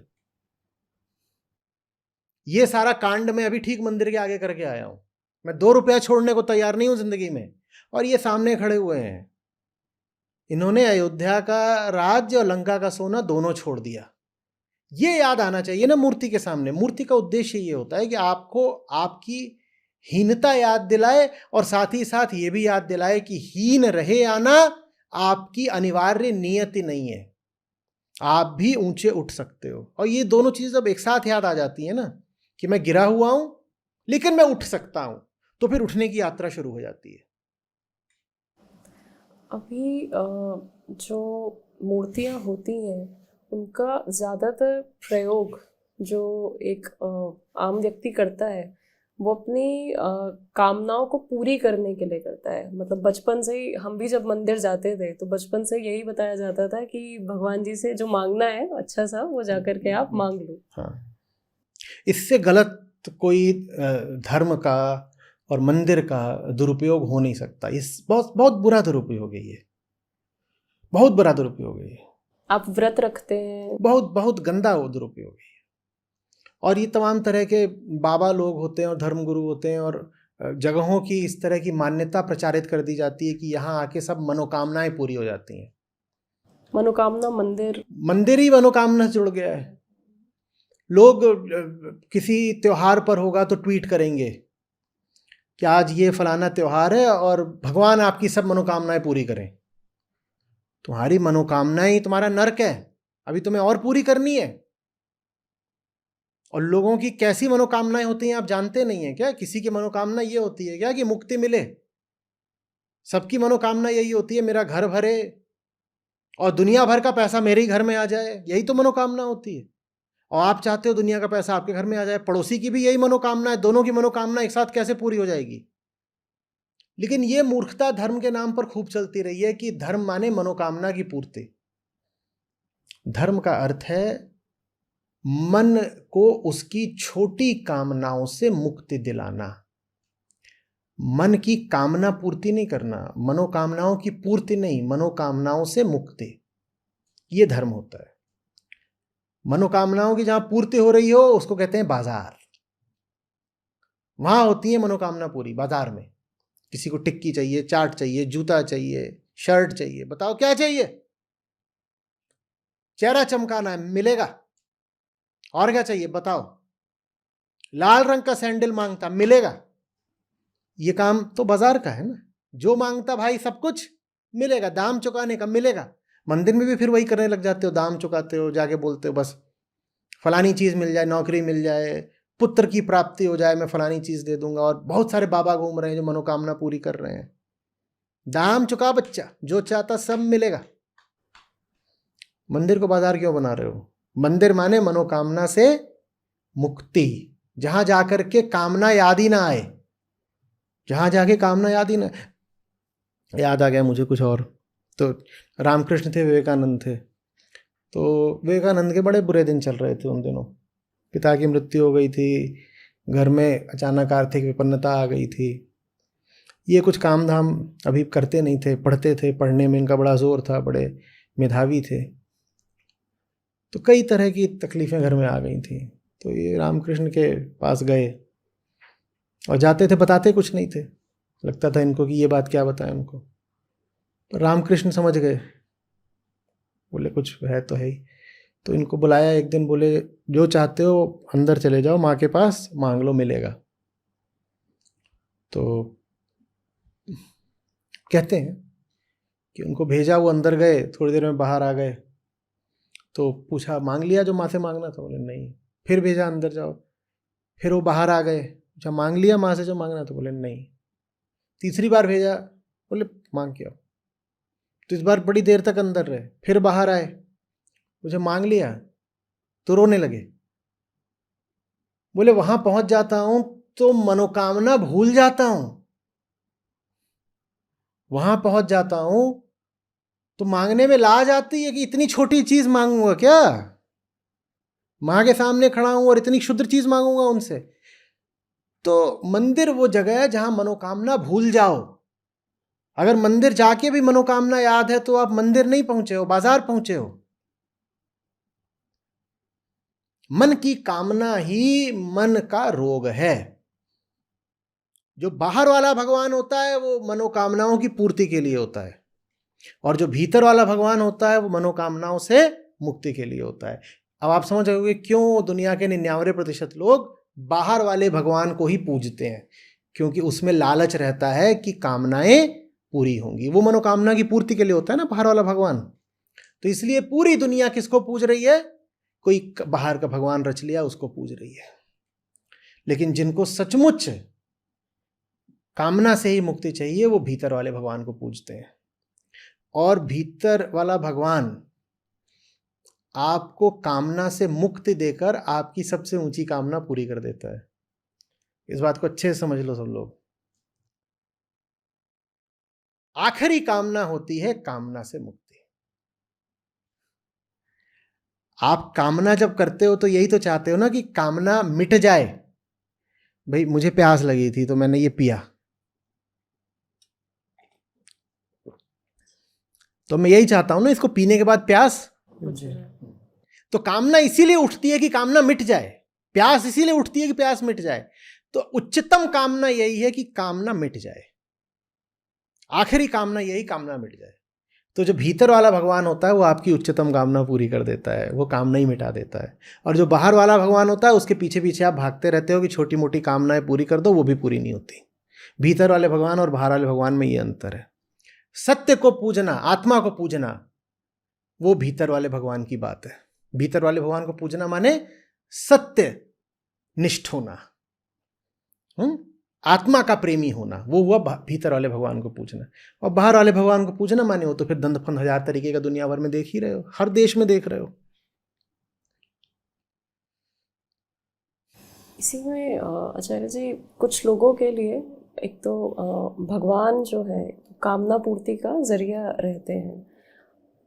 ये सारा कांड मैं अभी ठीक मंदिर के आगे करके आया हूँ। मैं 2 रुपया छोड़ने को तैयार नहीं हूँ जिंदगी में। और ये सामने खड़े हुए हैं, इन्होंने अयोध्या का राज्य और लंका का सोना दोनों छोड़ दिया। ये याद आना चाहिए ना मूर्ति के सामने। मूर्ति का उद्देश्य ये होता है कि आपको आपकी हीनता याद दिलाए और साथ ही साथ ये भी याद दिलाए कि हीन रहे आना आपकी अनिवार्य नियति नहीं है, आप भी ऊंचे उठ सकते हो। और ये दोनों चीजें जब एक साथ याद आ जाती है ना, कि मैं गिरा हुआ हूं लेकिन मैं उठ सकता हूं, तो फिर उठने की यात्रा शुरू हो जाती है। अभी जो मूर्तियाँ होती हैं उनका ज़्यादातर प्रयोग जो एक आम व्यक्ति करता है वो अपनी कामनाओं को पूरी करने के लिए करता है। मतलब बचपन से ही हम भी जब मंदिर जाते थे तो बचपन से यही बताया जाता था कि भगवान जी से जो मांगना है अच्छा सा वो जा कर के आप मांग लो। हाँ, इससे गलत कोई धर्म का और मंदिर का दुरुपयोग हो नहीं सकता। इस बहुत बहुत बुरा दुरुपयोग है, ये बहुत बुरा दुरुपयोग है। आप व्रत रखते हैं, बहुत बहुत गंदा वो दुरुपयोग है। और ये तमाम तरह के बाबा लोग होते हैं और धर्मगुरु होते हैं और जगहों की इस तरह की मान्यता प्रचारित कर दी जाती है कि यहाँ आके सब मनोकामनाएं पूरी हो जाती हैं। मनोकामना मंदिर ही मनोकामना से जुड़ गया है। लोग किसी त्योहार पर होगा तो ट्वीट करेंगे कि आज ये फलाना त्योहार है और भगवान आपकी सब मनोकामनाएं पूरी करें। तुम्हारी मनोकामनाएं ही तुम्हारा नर्क है, अभी तुम्हें और पूरी करनी है। और लोगों की कैसी मनोकामनाएं होती हैं आप जानते नहीं हैं क्या? किसी की मनोकामना ये होती है क्या कि मुक्ति मिले? सबकी मनोकामना यही होती है मेरा घर भरे और दुनिया भर का पैसा मेरे ही घर में आ जाए, यही तो मनोकामना होती है। और आप चाहते हो दुनिया का पैसा आपके घर में आ जाए, पड़ोसी की भी यही मनोकामना है। दोनों की मनोकामना एक साथ कैसे पूरी हो जाएगी? लेकिन ये मूर्खता धर्म के नाम पर खूब चलती रही है कि धर्म माने मनोकामना की पूर्ति। धर्म का अर्थ है मन को उसकी छोटी कामनाओं से मुक्ति दिलाना। मन की कामना पूर्ति नहीं करना, मनोकामनाओं की पूर्ति नहीं, मनोकामनाओं से मुक्ति, ये धर्म होता है। मनोकामनाओं की जहां पूर्ति हो रही हो उसको कहते हैं बाजार। वहां होती है मनोकामना पूरी, बाजार में। किसी को टिक्की चाहिए, चाट चाहिए, जूता चाहिए, शर्ट चाहिए, बताओ क्या चाहिए? चेहरा चमकाना है, मिलेगा। और क्या चाहिए बताओ? लाल रंग का सैंडल मांगता, मिलेगा। ये काम तो बाजार का है ना। जो मांगता भाई सब कुछ मिलेगा, दाम चुकाने का मिलेगा। मंदिर में भी फिर वही करने लग जाते हो, दाम चुकाते हो, जाके बोलते हो बस फलानी चीज मिल जाए, नौकरी मिल जाए, पुत्र की प्राप्ति हो जाए, मैं फलानी चीज दे दूंगा। और बहुत सारे बाबा घूम रहे हैं जो मनोकामना पूरी कर रहे हैं। दाम चुका बच्चा, जो चाहता सब मिलेगा। मंदिर को बाजार क्यों बना रहे हो? मंदिर माने मनोकामना से मुक्ति, जहां जाकर के कामना याद ही ना आए, जहां जाके कामना याद ही ना। याद आ गया मुझे कुछ और। तो रामकृष्ण थे, विवेकानंद थे। तो विवेकानंद के बड़े बुरे दिन चल रहे थे उन दिनों। पिता की मृत्यु हो गई थी, घर में अचानक आर्थिक विपन्नता आ गई थी। ये कुछ काम धाम अभी करते नहीं थे, पढ़ते थे, पढ़ने में इनका बड़ा जोर था, बड़े मेधावी थे। तो कई तरह की तकलीफ़ें घर में आ गई थी। तो ये रामकृष्ण के पास गए और जाते थे, बताते कुछ नहीं थे। लगता था इनको कि ये बात क्या बताएं उनको। तो रामकृष्ण समझ गए, बोले कुछ है तो है ही। तो इनको बुलाया एक दिन, बोले जो चाहते हो अंदर चले जाओ, माँ के पास मांग लो, मिलेगा। तो कहते हैं कि उनको भेजा, वो अंदर गए, थोड़ी देर में बाहर आ गए। तो पूछा मांग लिया जो माँ से मांगना था? बोले नहीं। फिर भेजा अंदर जाओ, फिर वो बाहर आ गए, पूछा मांग लिया माँ से जो मांगना था? बोले नहीं। तीसरी बार भेजा, बोले मांग के आओ। तो इस बार बड़ी देर तक अंदर रहे, फिर बाहर आए, मुझे मांग लिया? तो रोने लगे। बोले वहां पहुंच जाता हूं तो मनोकामना भूल जाता हूं, वहां पहुंच जाता हूं तो मांगने में लाज आती है कि इतनी छोटी चीज मांगूंगा क्या, मां के सामने खड़ा हूं और इतनी क्षुद्र चीज मांगूंगा उनसे। तो मंदिर वो जगह है जहां मनोकामना भूल जाओ। अगर मंदिर जाके भी मनोकामना याद है तो आप मंदिर नहीं पहुंचे हो, बाजार पहुंचे हो। मन की कामना ही मन का रोग है। जो बाहर वाला भगवान होता है वो मनोकामनाओं की पूर्ति के लिए होता है, और जो भीतर वाला भगवान होता है वो मनोकामनाओं से मुक्ति के लिए होता है। अब आप समझ जाओगे क्यों दुनिया के 99% लोग बाहर वाले भगवान को ही पूजते हैं, क्योंकि उसमें लालच रहता है कि कामनाएं पूरी होंगी। वो मनोकामना की पूर्ति के लिए होता है ना बाहर वाला भगवान। तो इसलिए पूरी दुनिया किसको पूज रही है? कोई बाहर का भगवान रच लिया उसको पूज रही है। लेकिन जिनको सचमुच कामना से ही मुक्ति चाहिए वो भीतर वाले भगवान को पूजते हैं, और भीतर वाला भगवान आपको कामना से मुक्ति देकर आपकी सबसे ऊंची कामना पूरी कर देता है। इस बात को अच्छे से समझ लो सब लोग। आखिरी कामना होती है कामना से मुक्ति। आप कामना जब करते हो तो यही तो चाहते हो ना कि कामना मिट जाए। भाई मुझे प्यास लगी थी तो मैंने ये पिया, तो मैं यही चाहता हूं ना इसको पीने के बाद प्यास। तो कामना इसीलिए उठती है कि कामना मिट जाए, प्यास इसीलिए उठती है कि प्यास मिट जाए। तो उच्चतम कामना यही है कि कामना मिट जाए, आखिरी कामना यही कामना मिट जाए। तो जो भीतर वाला भगवान होता है वो आपकी उच्चतम कामना पूरी कर देता है, वो कामना ही मिटा देता है। और जो बाहर वाला भगवान होता है उसके पीछे पीछे आप भागते रहते हो कि छोटी मोटी कामनाएं पूरी कर दो, वो भी पूरी नहीं होती। भीतर वाले भगवान और बाहर वाले भगवान में ये अंतर है। सत्य को पूजना, आत्मा को पूजना, वो भीतर वाले भगवान की बात है। भीतर वाले भगवान को पूजना माने सत्य निष्ठ होना, आत्मा का प्रेमी होना, वो हुआ भीतर वाले भगवान को पूजना। और बाहर वाले भगवान को पूजना माने वो तो फिर दंड-फंद 1000 तरीके का दुनिया भर में देख ही रहे हो, हर देश में देख रहे हो। इसी में आचार्य जी कुछ लोगों के लिए एक तो भगवान जो है कामना पूर्ति का जरिया रहते हैं।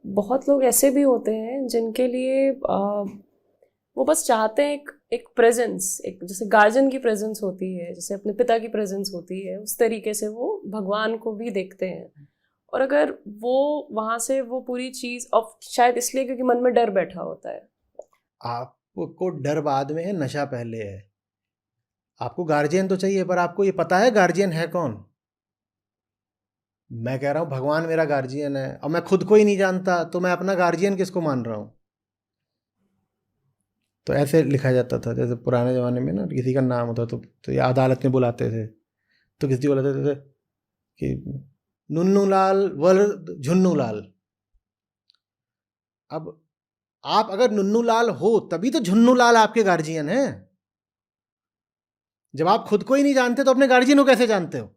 बहुत लोग ऐसे भी होते हैं जिनके लिए वो बस चाहते हैं एक प्रेजेंस, एक जैसे गार्जियन की प्रेजेंस होती है, जैसे अपने पिता की प्रेजेंस होती है, उस तरीके से वो भगवान को भी देखते हैं। और अगर वो वहाँ से वो पूरी चीज़, और शायद इसलिए क्योंकि मन में डर बैठा होता है। आपको डर बाद में है, नशा पहले है। आपको गार्जियन तो चाहिए, पर आपको ये पता है गार्जियन है कौन? मैं कह रहा हूँ भगवान मेरा गार्जियन है, और मैं खुद को ही नहीं जानता तो मैं अपना गार्जियन किसको मान रहा हूँ? तो ऐसे लिखा जाता था, जैसे पुराने ज़माने में ना किसी का नाम होता तो ये अदालत में बुलाते थे, तो किसी को बुलाते थे कि नुन्नू लाल वर झुन्नू लाल। अब आप अगर नुन्नू लाल हो तभी तो झुन्नू लाल आपके गार्जियन हैं। जब आप खुद को ही नहीं जानते तो अपने गार्जियन को कैसे जानते हो?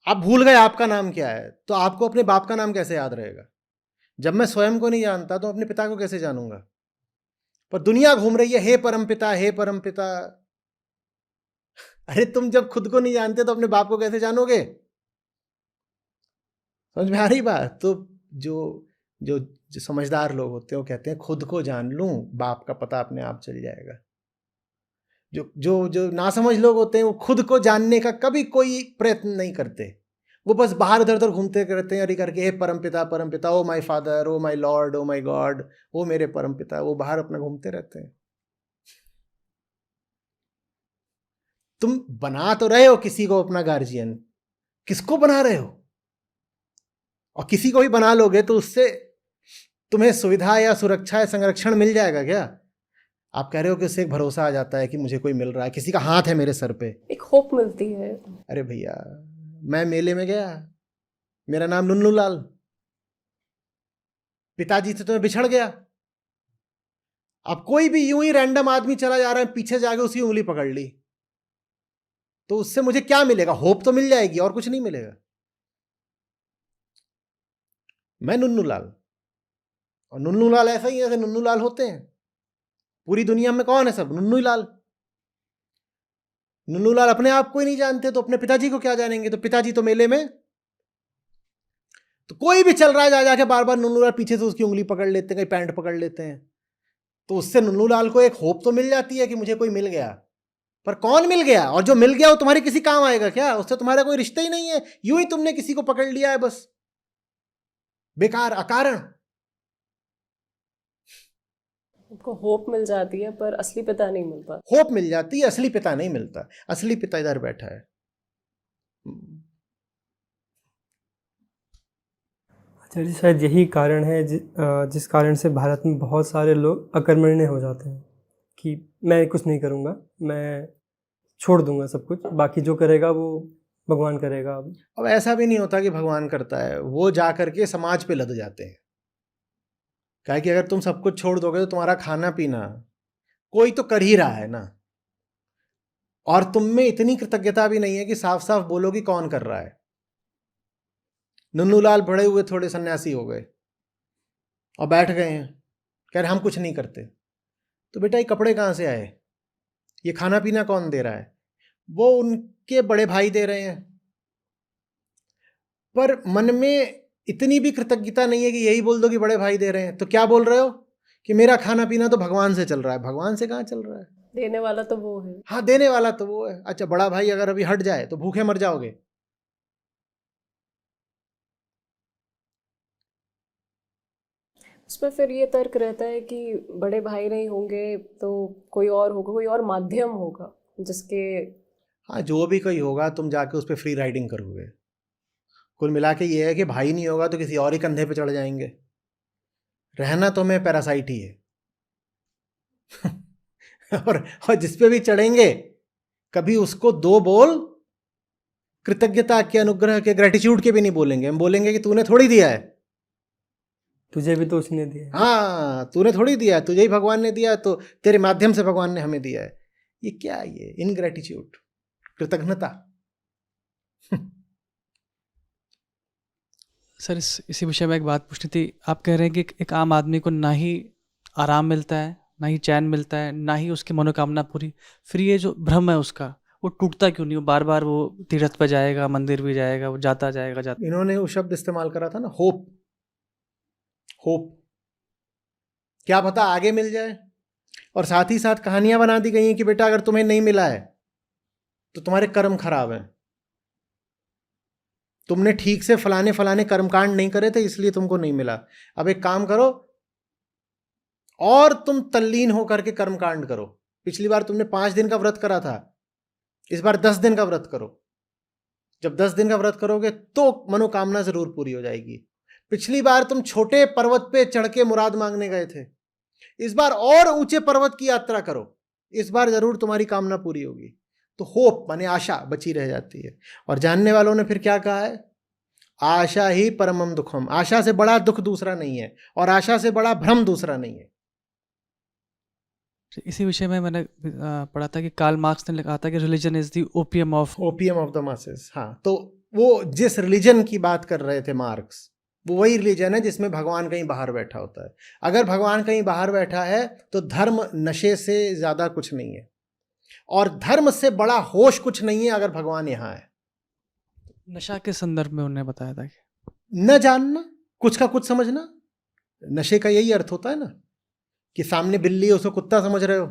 आप भूल गए आपका नाम क्या है, तो आपको अपने बाप का नाम कैसे याद रहेगा? जब मैं स्वयं को नहीं जानता तो अपने पिता को कैसे जानूंगा? पर दुनिया घूम रही है, हे परमपिता, हे परमपिता। अरे तुम जब खुद को नहीं जानते तो अपने बाप को कैसे जानोगे? समझ में आ रही बात? तो जो समझदार लोग होते हैं वो कहते हैं खुद को जान लूं, बाप का पता अपने आप चल जाएगा। जो नासमझ लोग होते हैं वो खुद को जानने का कभी कोई प्रयत्न नहीं करते, वो बस बाहर इधर उधर घूमते रहते हैं, अरे करके हे परमपिता, O my father, O my lord, O my god, ओ मेरे परमपिता, वो बाहर अपना घूमते रहते हैं। तुम बना तो रहे हो किसी को अपना गार्जियन, किसको बना रहे हो? और किसी को भी बना लोगे तो उससे तुम्हें सुविधा या सुरक्षा या संरक्षण मिल जाएगा क्या? आप कह रहे हो कि उससे एक भरोसा आ जाता है कि मुझे कोई मिल रहा है, किसी का हाथ है मेरे सर पे, एक होप मिलती है। अरे भैया मैं मेले में गया, मेरा नाम नुन्नू लाल, पिताजी से तो मैं बिछड़ गया। अब कोई भी यूं ही रैंडम आदमी चला जा रहा है, पीछे जाके उसकी उंगली पकड़ ली, तो उससे मुझे क्या मिलेगा? होप तो मिल जाएगी और कुछ नहीं मिलेगा। मैं नुन्नू लाल, और नुन्नू लाल ऐसा ही है जैसे नुन्नू लाल होते हैं। पूरी दुनिया में कौन है? सब नुन्नू लाल। नुन्नू लाल अपने आप को ही नहीं जानते तो अपने पिताजी को क्या जानेंगे? तो पिताजी तो मेले में तो कोई भी चल रहा है, जा जाके बार बार नुन्नू लाल पीछे से उसकी उंगली पकड़ लेते हैं, कहीं पैंट पकड़ लेते हैं, तो उससे नुन्नू लाल को एक होप तो मिल जाती है कि मुझे कोई मिल गया। पर कौन मिल गया? और जो मिल गया वो तुम्हारे किसी काम आएगा क्या? उससे तुम्हारा कोई रिश्ता ही नहीं है, यूं ही तुमने किसी को पकड़ लिया है बस, बेकार, अकारण। उनको होप मिल जाती है पर असली पिता नहीं मिलता। होप मिल जाती है, असली पिता नहीं मिलता। असली पिता इधर बैठा है। आचार्य जी, शायद यही कारण है जिस कारण से भारत में बहुत सारे लोग अकर्मण्य हो जाते हैं कि मैं कुछ नहीं करूँगा, मैं छोड़ दूंगा सब कुछ, बाकी जो करेगा वो भगवान करेगा। अब ऐसा भी नहीं होता कि भगवान करता है, वो जा करके समाज पे लद जाते हैं। क्या कि अगर तुम सब कुछ छोड़ दोगे तो तुम्हारा खाना पीना कोई तो कर ही रहा है ना, और तुम में इतनी कृतज्ञता भी नहीं है कि साफ साफ बोलो कि कौन कर रहा है। नुन्नू लाल बड़े हुए थोड़े सन्यासी हो गए और बैठ गए हैं, कह रहे हम कुछ नहीं करते। तो बेटा ये कपड़े कहाँ से आए, ये खाना पीना कौन दे रहा है? वो उनके बड़े भाई दे रहे हैं। पर मन में इतनी भी कृतज्ञता नहीं है कि यही बोल दो कि बड़े भाई दे रहे हैं। तो क्या बोल रहे हो कि मेरा खाना पीना तो भगवान से चल रहा है। भगवान से कहाँ चल रहा है? देने वाला तो वो है। हाँ, देने वाला तो वो है। अच्छा, बड़ा भाई अगर अभी हट जाए तो भूखे मर जाओगे। उसमें फिर ये तर्क रहता है कि बड़े भाई नहीं होंगे तो कोई और होगा, कोई और माध्यम होगा जिसके। हाँ, जो भी कोई होगा तुम जाके उस पर फ्री राइडिंग करोगे। कुल मिला के ये है कि भाई नहीं होगा तो किसी और ही कंधे पे चढ़ जाएंगे। रहना तो मैं पैरासाइट ही है। और जिस पे भी चढ़ेंगे कभी उसको दो बोल कृतज्ञता के, अनुग्रह के, ग्रेटिट्यूड के भी नहीं बोलेंगे। हम बोलेंगे कि तूने थोड़ी दिया है, तुझे भी तो उसने दिया है। हाँ तूने थोड़ी दिया है, तुझे ही भगवान ने दिया है, तो तेरे माध्यम से भगवान ने हमें दिया है। ये क्या है? ये इनग्रेटिट्यूड, कृतज्ञता। सर इसी विषय में एक बात पूछनी थी। आप कह रहे हैं कि एक आम आदमी को ना ही आराम मिलता है, ना ही चैन मिलता है, ना ही उसकी मनोकामना पूरी, फिर ये जो भ्रम है उसका वो टूटता क्यों नहीं? वो बार बार वो तीर्थ पे जाएगा, मंदिर भी जाएगा, वो जाता जाएगा। इन्होंने वो शब्द इस्तेमाल करा था ना, होप। होप, क्या पता आगे मिल जाए। और साथ ही साथ कहानियां बना दी गई हैं कि बेटा अगर तुम्हें नहीं मिला है तो तुम्हारे कर्म खराब हैं, तुमने ठीक से फलाने फलाने कर्मकांड नहीं करे थे इसलिए तुमको नहीं मिला। अब एक काम करो और तुम तल्लीन होकर के कर्मकांड करो। पिछली बार तुमने 5 दिन का व्रत करा था, इस बार 10 दिन का व्रत करो। जब 10 दिन का व्रत करोगे तो मनोकामना जरूर पूरी हो जाएगी। पिछली बार तुम छोटे पर्वत पे चढ़ के मुराद मांगने गए थे, इस बार और ऊंचे पर्वत की यात्रा करो, इस बार जरूर तुम्हारी कामना पूरी होगी। तो होप माने आशा बची रह जाती है। और जानने वालों ने फिर क्या कहा है? आशा ही परमम दुखम। आशा से बड़ा दुख दूसरा नहीं है, और आशा से बड़ा भ्रम दूसरा नहीं है। इसी विषय में मैंने पढ़ा था कि कार्ल मार्क्स ने कहा था कि religion is the opium of the masses. हाँ, तो वो जिस रिलीजन की बात कर रहे थे मार्क्स, वो वही रिलीजन है जिसमें भगवान कहीं बाहर बैठा होता है। अगर भगवान कहीं बाहर बैठा है तो धर्म नशे से ज्यादा कुछ नहीं है, और धर्म से बड़ा होश कुछ नहीं है अगर भगवान यहाँ है। नशा के संदर्भ में उन्होंने बताया था कि न जानना, कुछ का कुछ समझना। नशे का यही अर्थ होता है ना, कि सामने बिल्ली है उसको कुत्ता समझ रहे हो,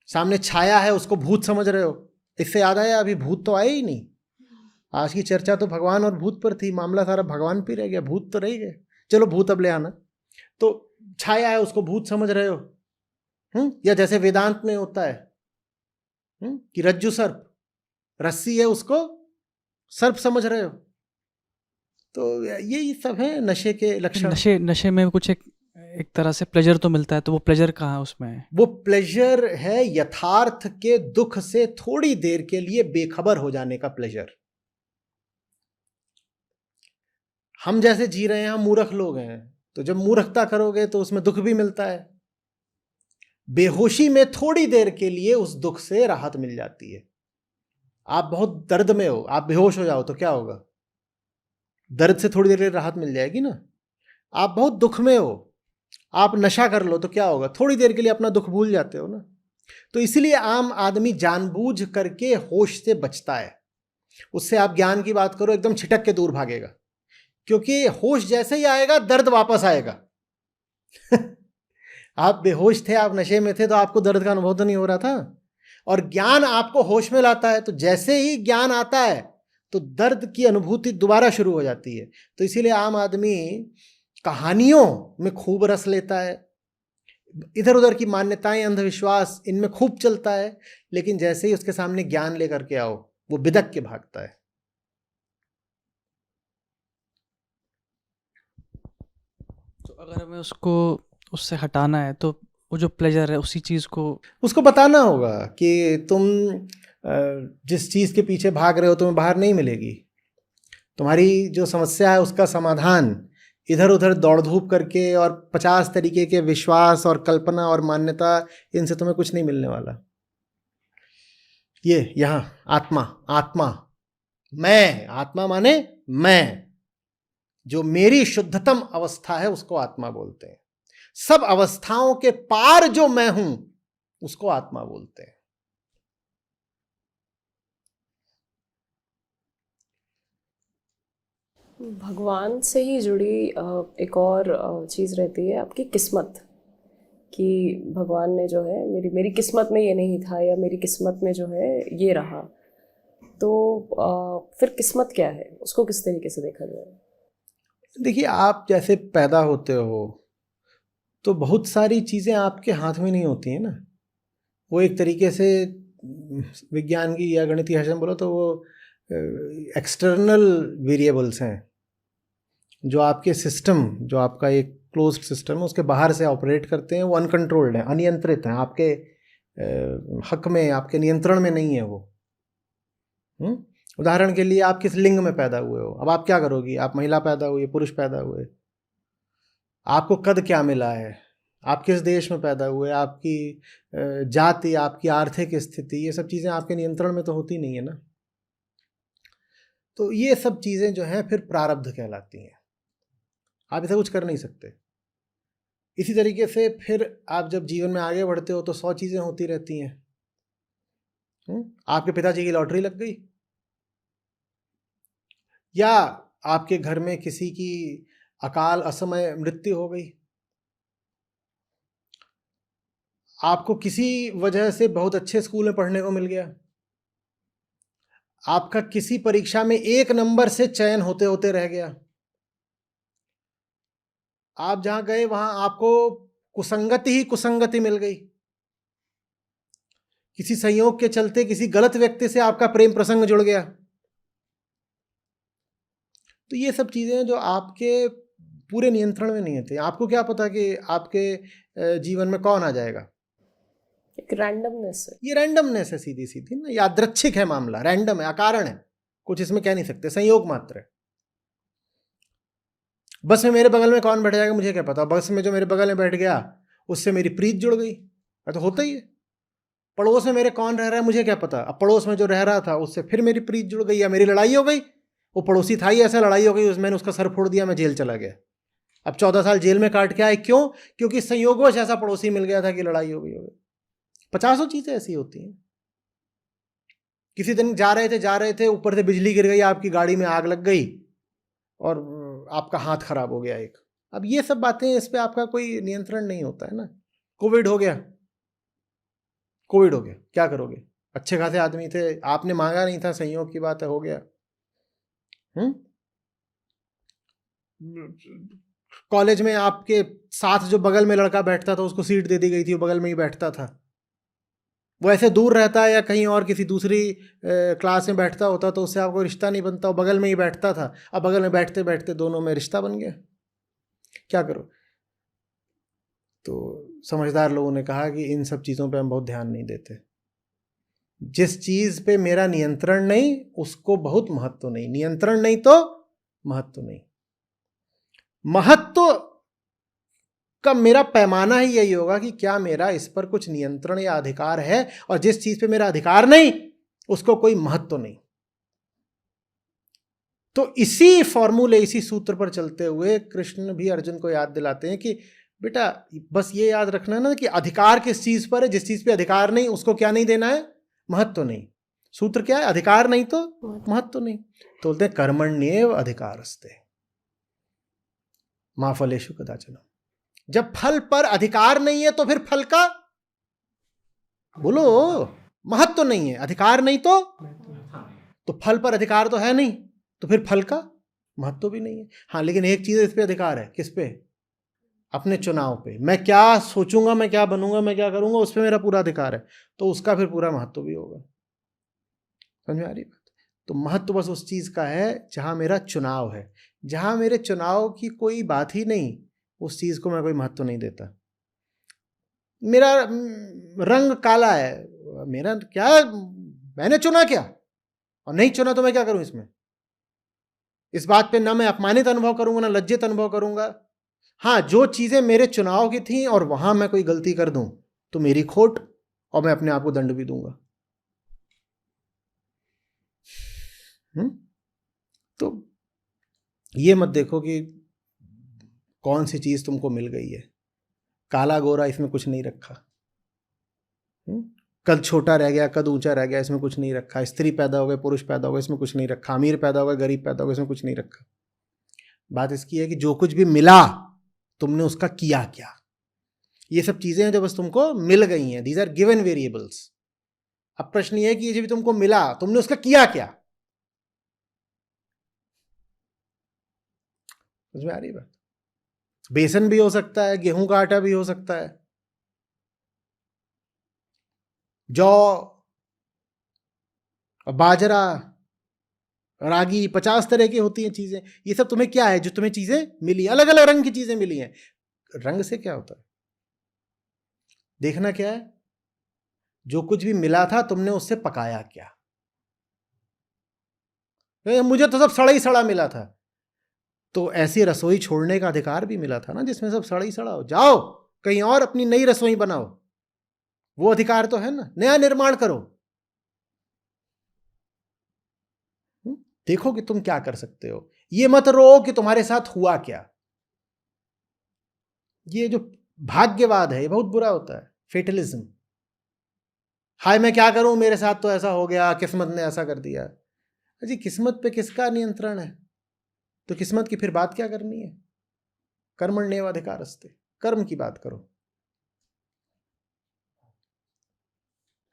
सामने छाया है उसको भूत समझ रहे हो। इससे याद आया, अभी भूत तो आए ही नहीं। आज की चर्चा तो भगवान और भूत पर थी, मामला सारा भगवान पे रह गया, भूत तो रह गए। चलो भूत अब ले आना। तो छाया है उसको भूत समझ रहे हो, या जैसे वेदांत में होता है कि रज्जु सर्प, रस्सी है उसको सर्प समझ रहे हो। तो यही सब है नशे के लक्षण। नशे में कुछ एक तरह से प्लेजर तो मिलता है, तो वो प्लेजर कहाँ है उसमें? वो प्लेजर है यथार्थ के दुख से थोड़ी देर के लिए बेखबर हो जाने का प्लेजर। हम जैसे जी रहे हैं, हम मूर्ख लोग हैं, तो जब मूर्खता करोगे तो उसमें दुख भी मिलता है। बेहोशी में थोड़ी देर के लिए उस दुख से राहत मिल जाती है। आप बहुत दर्द में हो, आप बेहोश हो जाओ तो क्या होगा? दर्द से थोड़ी देर के लिए राहत मिल जाएगी ना। आप बहुत दुख में हो, आप नशा कर लो तो क्या होगा? थोड़ी देर के लिए अपना दुख भूल जाते हो ना। तो इसलिए आम आदमी जानबूझ करके होश से बचता है। उससे आप ज्ञान की बात करो, एकदम छिटक के दूर भागेगा। क्योंकि होश जैसे ही आएगा दर्द वापस आएगा। आप बेहोश थे, आप नशे में थे, तो आपको दर्द का अनुभव तो नहीं हो रहा था। और ज्ञान आपको होश में लाता है, तो जैसे ही ज्ञान आता है तो दर्द की अनुभूति दोबारा शुरू हो जाती है। तो इसीलिए आम आदमी कहानियों में खूब रस लेता है, इधर उधर की मान्यताएं, अंधविश्वास, इनमें खूब चलता है, लेकिन जैसे ही उसके सामने ज्ञान लेकर के आओ वो बिदक के भागता है। तो अगर हमें उसको उससे हटाना है तो वो जो प्लेजर है उसी चीज़ को उसको बताना होगा कि तुम जिस चीज़ के पीछे भाग रहे हो तुम्हें बाहर नहीं मिलेगी। तुम्हारी जो समस्या है उसका समाधान इधर उधर दौड़ धूप करके और 50 तरीके के विश्वास और कल्पना और मान्यता, इनसे तुम्हें कुछ नहीं मिलने वाला। ये यहाँ आत्मा, आत्मा मैं, आत्मा माने मैं, जो मेरी शुद्धतम अवस्था है उसको आत्मा बोलते हैं। सब अवस्थाओं के पार जो मैं हूं उसको आत्मा बोलते हैं। भगवान से ही जुड़ी एक और चीज़ रहती है आपकी किस्मत, कि भगवान ने जो है मेरी किस्मत में ये नहीं था, या मेरी किस्मत में जो है ये रहा। तो फिर किस्मत क्या है, उसको किस तरीके से देखा जाए? देखिए, आप जैसे पैदा होते हो तो बहुत सारी चीज़ें आपके हाथ में नहीं होती हैं ना। वो एक तरीके से विज्ञान की या गणितीय भाषा में बोलो तो वो एक्सटर्नल वेरिएबल्स हैं, जो आपके सिस्टम, जो आपका एक क्लोज्ड सिस्टम है उसके बाहर से ऑपरेट करते हैं। वो अनकंट्रोल्ड हैं, अनियंत्रित हैं, आपके हक में, आपके नियंत्रण में नहीं है वो। उदाहरण के लिए आप किस लिंग में पैदा हुए हो, अब आप क्या करोगी? आप महिला पैदा हुई, पुरुष पैदा हुए, आपको कद क्या मिला है, आप किस देश में पैदा हुए, आपकी जाति, आपकी आर्थिक स्थिति, ये सब चीज़ें आपके नियंत्रण में तो होती नहीं है ना। तो ये सब चीज़ें जो हैं फिर प्रारब्ध कहलाती हैं, आप इसे कुछ कर नहीं सकते। इसी तरीके से फिर आप जब जीवन में आगे बढ़ते हो तो 100 चीज़ें होती रहती हैं। आपके पिताजी की लॉटरी लग गई, या आपके घर में किसी की अकाल असमय मृत्यु हो गई, आपको किसी वजह से बहुत अच्छे स्कूल में पढ़ने को मिल गया, आपका किसी परीक्षा में 1 नंबर से चयन होते होते रह गया, आप जहां गए वहां आपको कुसंगति ही कुसंगति मिल गई, किसी संयोग के चलते किसी गलत व्यक्ति से आपका प्रेम प्रसंग जुड़ गया। तो ये सब चीज़ें जो आपके पूरे नियंत्रण में नहीं होती। आपको क्या पता कि आपके जीवन में कौन आ जाएगा? एक रैंडमनेस है, ये रैंडमनेस है, सीधी सीधी ना, यादृच्छिक है मामला, रैंडम है, अकारण है, कुछ इसमें कह नहीं सकते, संयोग मात्र है। बस में मेरे बगल में कौन बैठ जाएगा मुझे क्या पता? बस में जो मेरे बगल में बैठ गया उससे मेरी प्रीत जुड़ गई, तो होता ही है। पड़ोस में मेरे कौन रह रहा है मुझे क्या पता? अब पड़ोस में जो रह रहा था उससे फिर मेरी प्रीत जुड़ गई, या मेरी लड़ाई हो गई, वो पड़ोसी था ही ऐसा, लड़ाई हो गई, मैंने उसका सर फोड़ दिया, मैं जेल चला गया, अब 14 साल जेल में काट के आए। क्यों? क्योंकि संयोगवश ऐसा पड़ोसी मिल गया था कि लड़ाई हो गई। 50 चीज़ें ऐसी होती हैं। किसी दिन जा रहे थे, ऊपर से बिजली गिर गई, आपकी गाड़ी में आग लग गई और आपका हाथ खराब हो गया एक। अब ये सब बातें, इस पे आपका कोई नियंत्रण नहीं होता है ना। कोविड हो गया, क्या करोगे? अच्छे खासे आदमी थे, आपने मांगा नहीं था, संयोग की बात है, हो गया। कॉलेज में आपके साथ जो बगल में लड़का बैठता था उसको सीट दे दी गई थी, वो बगल में ही बैठता था, वो ऐसे दूर रहता है या कहीं और किसी दूसरी क्लास में बैठता होता तो उससे आपको रिश्ता नहीं बनता, वो बगल में ही बैठता था। अब बगल में बैठते बैठते दोनों में रिश्ता बन गया, क्या करो? तो समझदार लोगों ने कहा कि इन सब चीज़ों पे हम बहुत ध्यान नहीं देते। जिस चीज़ पे मेरा नियंत्रण नहीं उसको बहुत महत्व नहीं, नियंत्रण नहीं तो महत्व नहीं। महत्व का मेरा पैमाना ही यही होगा कि क्या मेरा इस पर कुछ नियंत्रण या अधिकार है, और जिस चीज पे मेरा अधिकार नहीं उसको कोई महत्व नहीं। तो इसी फॉर्मूले, इसी सूत्र पर चलते हुए कृष्ण भी अर्जुन को याद दिलाते हैं कि बेटा बस ये याद रखना ना कि अधिकार किस चीज पर है, जिस चीज पे अधिकार नहीं उसको क्या नहीं देना है? महत्व नहीं। सूत्र क्या है? अधिकार नहीं तो महत्व नहीं। तो बोलते हैं कर्मण्येव अधिकारस्ते, मा फलेषु कदाचन। जब फल पर अधिकार नहीं है तो फिर फल का बोलो महत्व नहीं है, अधिकार नहीं तो फल पर अधिकार तो है नहीं, तो फिर फल का महत्व भी नहीं है। हाँ, लेकिन एक चीज इस पे अधिकार है, किस पे? अपने चुनाव पे। मैं क्या सोचूंगा, मैं क्या बनूंगा, मैं क्या करूंगा, उस पर मेरा पूरा अधिकार है, तो उसका फिर पूरा महत्व भी होगा। समझ में आ रही बात? तो महत्व बस उस चीज का है जहां मेरा चुनाव है। जहां मेरे चुनाव की कोई बात ही नहीं, उस चीज को मैं कोई महत्व नहीं देता। मेरा रंग काला है, मेरा क्या, मैंने चुना क्या, और नहीं चुना तो मैं क्या करूं इसमें? इस बात पे ना मैं अपमानित अनुभव करूंगा, ना लज्जित अनुभव करूंगा। हाँ, जो चीजें मेरे चुनाव की थी और वहां मैं कोई गलती कर दूं तो मेरी खोट, और मैं अपने आप को दंड भी दूंगा। तो ये मत देखो कि कौन सी चीज तुमको मिल गई है, काला गोरा इसमें कुछ नहीं रखा। कद छोटा रह गया, कद ऊंचा रह गया, इसमें कुछ नहीं रखा। स्त्री पैदा हो गए, पुरुष पैदा हो गए, इसमें कुछ नहीं रखा। अमीर पैदा हो गए, गरीब पैदा हो गए, इसमें कुछ नहीं रखा। बात इसकी है कि जो कुछ भी मिला तुमने उसका किया क्या। ये सब चीजें हैं जो बस तुमको मिल गई हैं, दीज आर गिवन वेरिएबल्स। अब प्रश्न ये है कि ये जो भी तुमको मिला तुमने उसका किया क्या। समझ में आ रही बात? बेसन भी हो सकता है, गेहूं का आटा भी हो सकता है, जौ, बाजरा, रागी, 50 तरह की होती हैं चीजें। ये सब तुम्हें क्या है, जो तुम्हें चीजें मिली, अलग अलग रंग की चीजें मिली हैं। रंग से क्या होता है, देखना क्या है, जो कुछ भी मिला था तुमने उससे पकाया क्या। मुझे तो सब सड़ा ही सड़ा मिला था, तो ऐसी रसोई छोड़ने का अधिकार भी मिला था ना जिसमें सब सड़ा ही सड़ा हो। जाओ कहीं और अपनी नई रसोई बनाओ, वो अधिकार तो है ना, नया निर्माण करो। देखो कि तुम क्या कर सकते हो, ये मत रो कि तुम्हारे साथ हुआ क्या। ये जो भाग्यवाद है ये बहुत बुरा होता है, फेटलिज्म। हाय मैं क्या करूं, मेरे साथ तो ऐसा हो गया, किस्मत ने ऐसा कर दिया। जी किस्मत पे किसका नियंत्रण है? तो किस्मत की फिर बात क्या करनी है? कर्मण्येव अधिकारस्ते, कर्म की बात करो।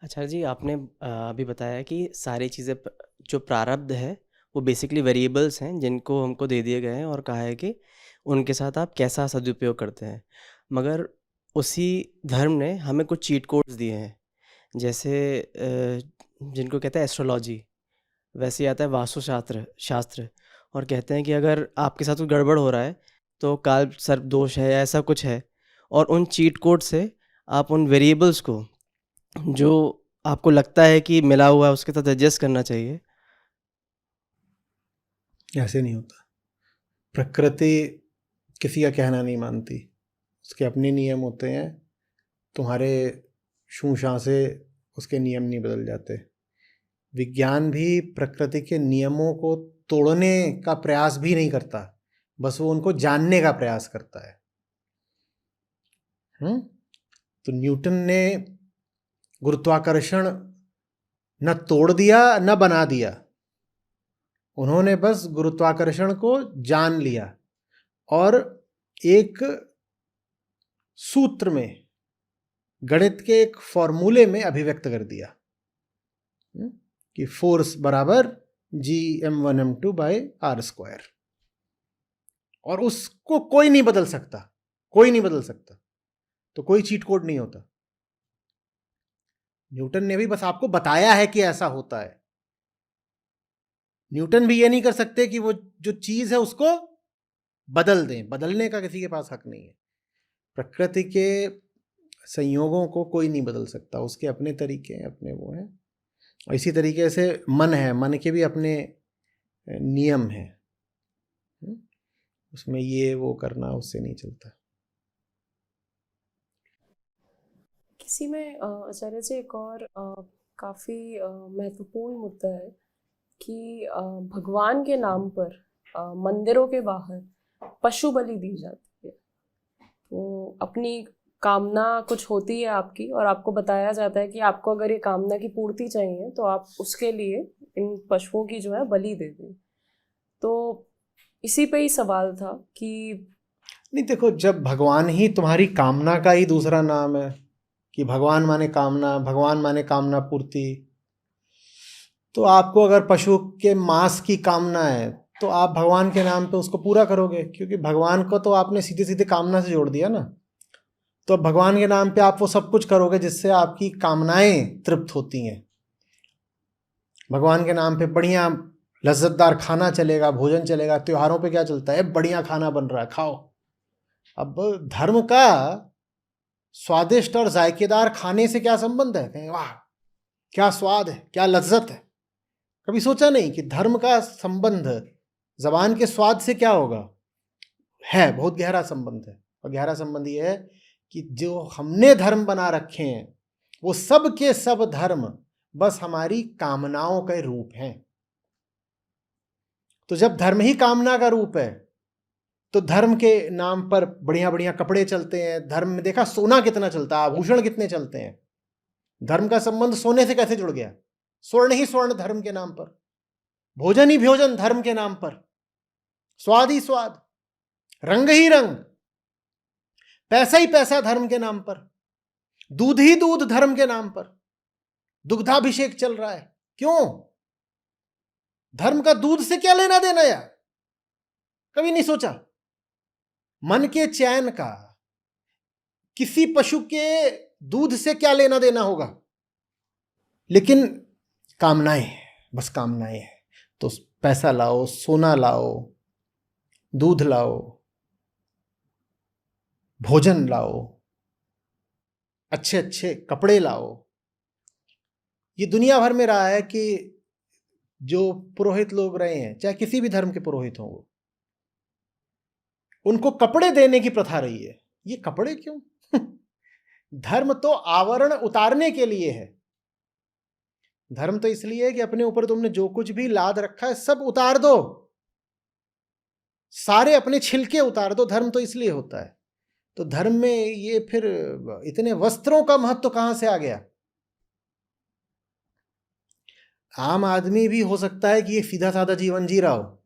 अच्छा जी, आपने अभी बताया कि सारी चीज़ें जो प्रारब्ध है वो बेसिकली वेरिएबल्स हैं जिनको हमको दे दिए गए हैं, और कहा है कि उनके साथ आप कैसा सदुपयोग करते हैं। मगर उसी धर्म ने हमें कुछ चीट कोड्स दिए हैं, जैसे जिनको कहते हैं एस्ट्रोलॉजी, वैसे ही आता है वास्तुशास्त्र, और कहते हैं कि अगर आपके साथ कुछ गड़बड़ हो रहा है तो काल सर्प दोष है या ऐसा कुछ है, और उन चीट कोड से आप उन वेरिएबल्स को जो आपको लगता है कि मिला हुआ है उसके साथ एडजस्ट करना चाहिए। ऐसे नहीं होता। प्रकृति किसी का कहना नहीं मानती, उसके अपने नियम होते हैं। तुम्हारे शूशां से उसके नियम नहीं बदल जाते। विज्ञान भी प्रकृति के नियमों को तोड़ने का प्रयास भी नहीं करता, बस वो उनको जानने का प्रयास करता है। तो न्यूटन ने गुरुत्वाकर्षण न तोड़ दिया न बना दिया, उन्होंने बस गुरुत्वाकर्षण को जान लिया और एक सूत्र में, गणित के एक फॉर्मूले में अभिव्यक्त कर दिया कि फोर्स बराबर Gm1m2/r², और उसको कोई नहीं बदल सकता, कोई नहीं बदल सकता। तो कोई चीट कोड नहीं होता। न्यूटन ने भी बस आपको बताया है कि ऐसा होता है। न्यूटन भी ये नहीं कर सकते कि वो जो चीज है उसको बदल दें, बदलने का किसी के पास हक नहीं है। प्रकृति के संयोगों को कोई नहीं बदल सकता, उसके अपने तरीके हैं, अपने वो हैं। और इसी तरीके से मन है, मन के भी अपने नियम हैं, उसमें ये वो करना उससे नहीं चलता। किसी में आचार्य जी एक और काफ़ी महत्वपूर्ण मुद्दा है कि भगवान के नाम पर मंदिरों के बाहर पशु बलि दी जाती है। तो अपनी कामना कुछ होती है आपकी, और आपको बताया जाता है कि आपको अगर ये कामना की पूर्ति चाहिए तो आप उसके लिए इन पशुओं की जो है बलि दे दें। तो इसी पे ही सवाल था कि नहीं देखो, जब भगवान ही तुम्हारी कामना का ही दूसरा नाम है कि भगवान माने कामना, भगवान माने कामना पूर्ति, तो आपको अगर पशु के मांस की कामना है तो आप भगवान के नाम पे उसको पूरा करोगे, क्योंकि भगवान को तो आपने सीधे सीधे कामना से जोड़ दिया ना। तो अब भगवान के नाम पे आप वो सब कुछ करोगे जिससे आपकी कामनाएं तृप्त होती हैं। भगवान के नाम पे बढ़िया लज्जतदार खाना चलेगा, भोजन चलेगा। त्योहारों पे क्या चलता है? बढ़िया खाना बन रहा है, खाओ। अब धर्म का स्वादिष्ट और जायकेदार खाने से क्या संबंध है? कहें वाह क्या स्वाद है, क्या लज्जत है। कभी सोचा नहीं कि धर्म का संबंध जबान के स्वाद से क्या होगा? है बहुत गहरा संबंध है। और गहरा संबंध ये है कि जो हमने धर्म बना रखे हैं वो सब के सब धर्म बस हमारी कामनाओं के रूप हैं। तो जब धर्म ही कामना का रूप है तो धर्म के नाम पर बढ़िया बढ़िया कपड़े चलते हैं। धर्म में देखा सोना कितना चलता है, आभूषण कितने चलते हैं। धर्म का संबंध सोने से कैसे जुड़ गया? स्वर्ण ही स्वर्ण धर्म के नाम पर, भोजन ही भोजन धर्म के नाम पर, स्वाद ही स्वाद, रंग ही रंग, पैसा ही पैसा धर्म के नाम पर, दूध ही दूध धर्म के नाम पर, दुग्धाभिषेक चल रहा है। क्यों? धर्म का दूध से क्या लेना देना यार? कभी नहीं सोचा? मन के चैन का किसी पशु के दूध से क्या लेना देना होगा? लेकिन कामनाएं, बस कामनाएं हैं। तो पैसा लाओ, सोना लाओ, दूध लाओ, भोजन लाओ, अच्छे अच्छे कपड़े लाओ। ये दुनिया भर में रहा है कि जो पुरोहित लोग रहे हैं, चाहे किसी भी धर्म के पुरोहित हों, वो उनको कपड़े देने की प्रथा रही है। ये कपड़े क्यों? धर्म तो आवरण उतारने के लिए है। धर्म तो इसलिए है कि अपने ऊपर तुमने जो कुछ भी लाद रखा है सब उतार दो, सारे अपने छिलके उतार दो। धर्म तो इसलिए होता है। तो धर्म में ये फिर इतने वस्त्रों का महत्व कहां से आ गया? आम आदमी भी हो सकता है कि ये सीधा साधा जीवन जी रहा हो,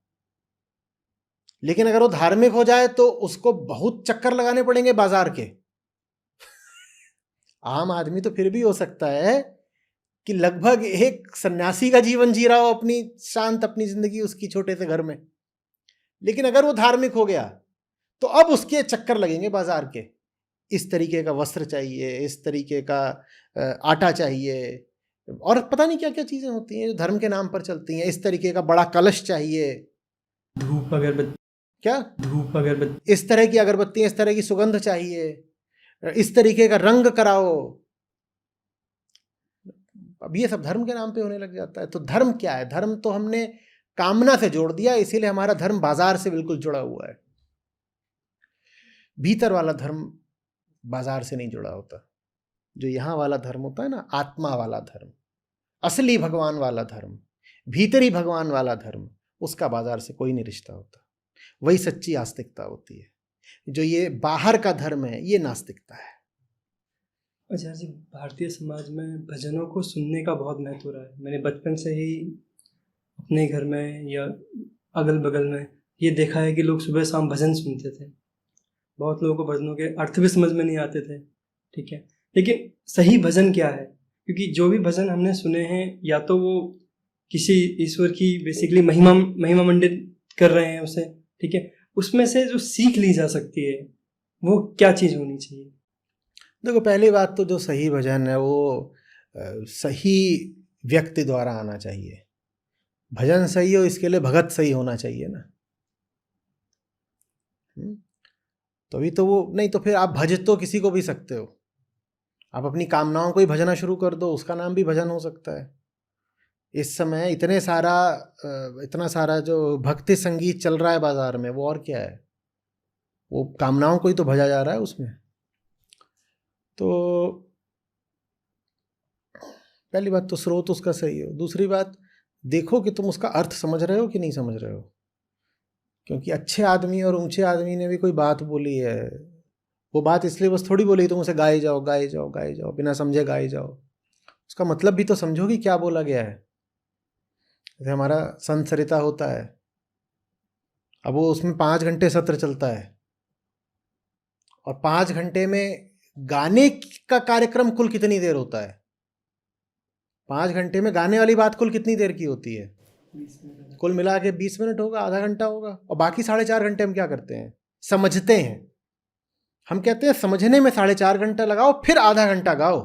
लेकिन अगर वो धार्मिक हो जाए तो उसको बहुत चक्कर लगाने पड़ेंगे बाजार के। आम आदमी तो फिर भी हो सकता है कि लगभग एक सन्यासी का जीवन जी रहा हो, अपनी शांत अपनी जिंदगी उसकी छोटे से घर में, लेकिन अगर वो धार्मिक हो गया तो अब उसके चक्कर लगेंगे बाजार के। इस तरीके का वस्त्र चाहिए, इस तरीके का आटा चाहिए, और पता नहीं क्या क्या चीजें होती हैं जो धर्म के नाम पर चलती हैं। इस तरीके का बड़ा कलश चाहिए, धूप अगरबत्ती, क्या धूप अगरबत्ती, इस तरह की अगरबत्ती, इस तरह की सुगंध चाहिए, इस तरीके का रंग कराओ। अब ये सब धर्म के नाम पे होने लग जाता है। तो धर्म क्या है? धर्म तो हमने कामना से जोड़ दिया, इसीलिए हमारा धर्म बाजार से बिल्कुल जुड़ा हुआ है। भीतर वाला धर्म बाजार से नहीं जुड़ा होता। जो यहाँ वाला धर्म होता है ना, आत्मा वाला धर्म, असली भगवान वाला धर्म, भीतरी भगवान वाला धर्म, उसका बाजार से कोई नहीं रिश्ता होता। वही सच्ची आस्तिकता होती है। जो ये बाहर का धर्म है ये नास्तिकता है। अच्छा जी, भारतीय समाज में भजनों को सुनने का बहुत महत्व रहा है। मैंने बचपन से ही अपने घर में या अगल बगल में ये देखा है कि लोग सुबह शाम भजन सुनते थे। बहुत लोगों को भजनों के अर्थ भी समझ में नहीं आते थे, ठीक है, लेकिन सही भजन क्या है? क्योंकि जो भी भजन हमने सुने हैं या तो वो किसी ईश्वर की बेसिकली महिमा मंडित कर रहे हैं उसे, ठीक है, उसमें से जो सीख ली जा सकती है वो क्या चीज़ होनी चाहिए? देखो, पहली बात तो जो सही भजन है वो सही व्यक्ति द्वारा आना चाहिए। भजन सही हो इसके लिए भगत सही होना चाहिए ना। तभी तो वो, नहीं तो फिर आप भज तो किसी को भी सकते हो। आप अपनी कामनाओं को ही भजना शुरू कर दो, उसका नाम भी भजन हो सकता है। इस समय इतना सारा जो भक्ति संगीत चल रहा है बाजार में, वो और क्या है? वो कामनाओं को ही तो भजा जा रहा है उसमें। तो पहली बात तो स्रोत उसका सही हो। दूसरी बात, देखो कि तुम उसका अर्थ समझ रहे हो कि नहीं समझ रहे हो। क्योंकि अच्छे आदमी और ऊंचे आदमी ने भी कोई बात बोली है, वो बात इसलिए बस थोड़ी बोली तुम उसे गाए जाओ गाए जाओ गाए जाओ, बिना समझे गाए जाओ। उसका मतलब भी तो समझो कि क्या बोला गया है। जैसे हमारा संत सरिता होता है, अब वो उसमें 5 घंटे सत्र चलता है, और 5 घंटे में गाने का कार्यक्रम कुल कितनी देर होता है? 5 घंटे में गाने वाली बात कुल कितनी देर की होती है? कुल मिला के 20 मिनट होगा, आधा घंटा होगा। और बाकी 4.5 घंटे हम क्या करते हैं? समझते हैं। हम कहते हैं समझने में 4.5 घंटा लगाओ, फिर आधा घंटा गाओ।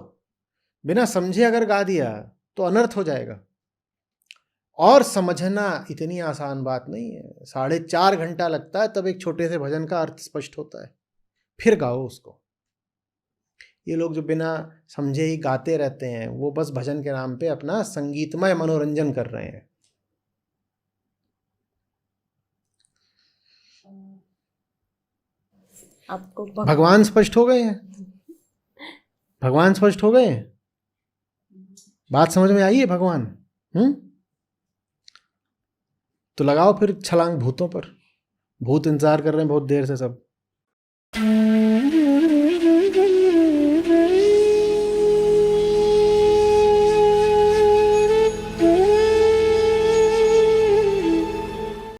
बिना समझे अगर गा दिया तो अनर्थ हो जाएगा। और समझना इतनी आसान बात नहीं है। 4.5 घंटा लगता है, तब एक छोटे से भजन का अर्थ स्पष्ट होता है। फिर गाओ उसको। ये लोग जो बिना समझे ही गाते रहते हैं, वो बस भजन के नाम पे अपना संगीतमय मनोरंजन कर रहे हैं। आपको भगवान स्पष्ट हो गए हैं? भगवान स्पष्ट हो गए हैं? बात समझ में आई है भगवान? तो लगाओ फिर छलांग भूतों पर। भूत इंतजार कर रहे हैं बहुत देर से सब।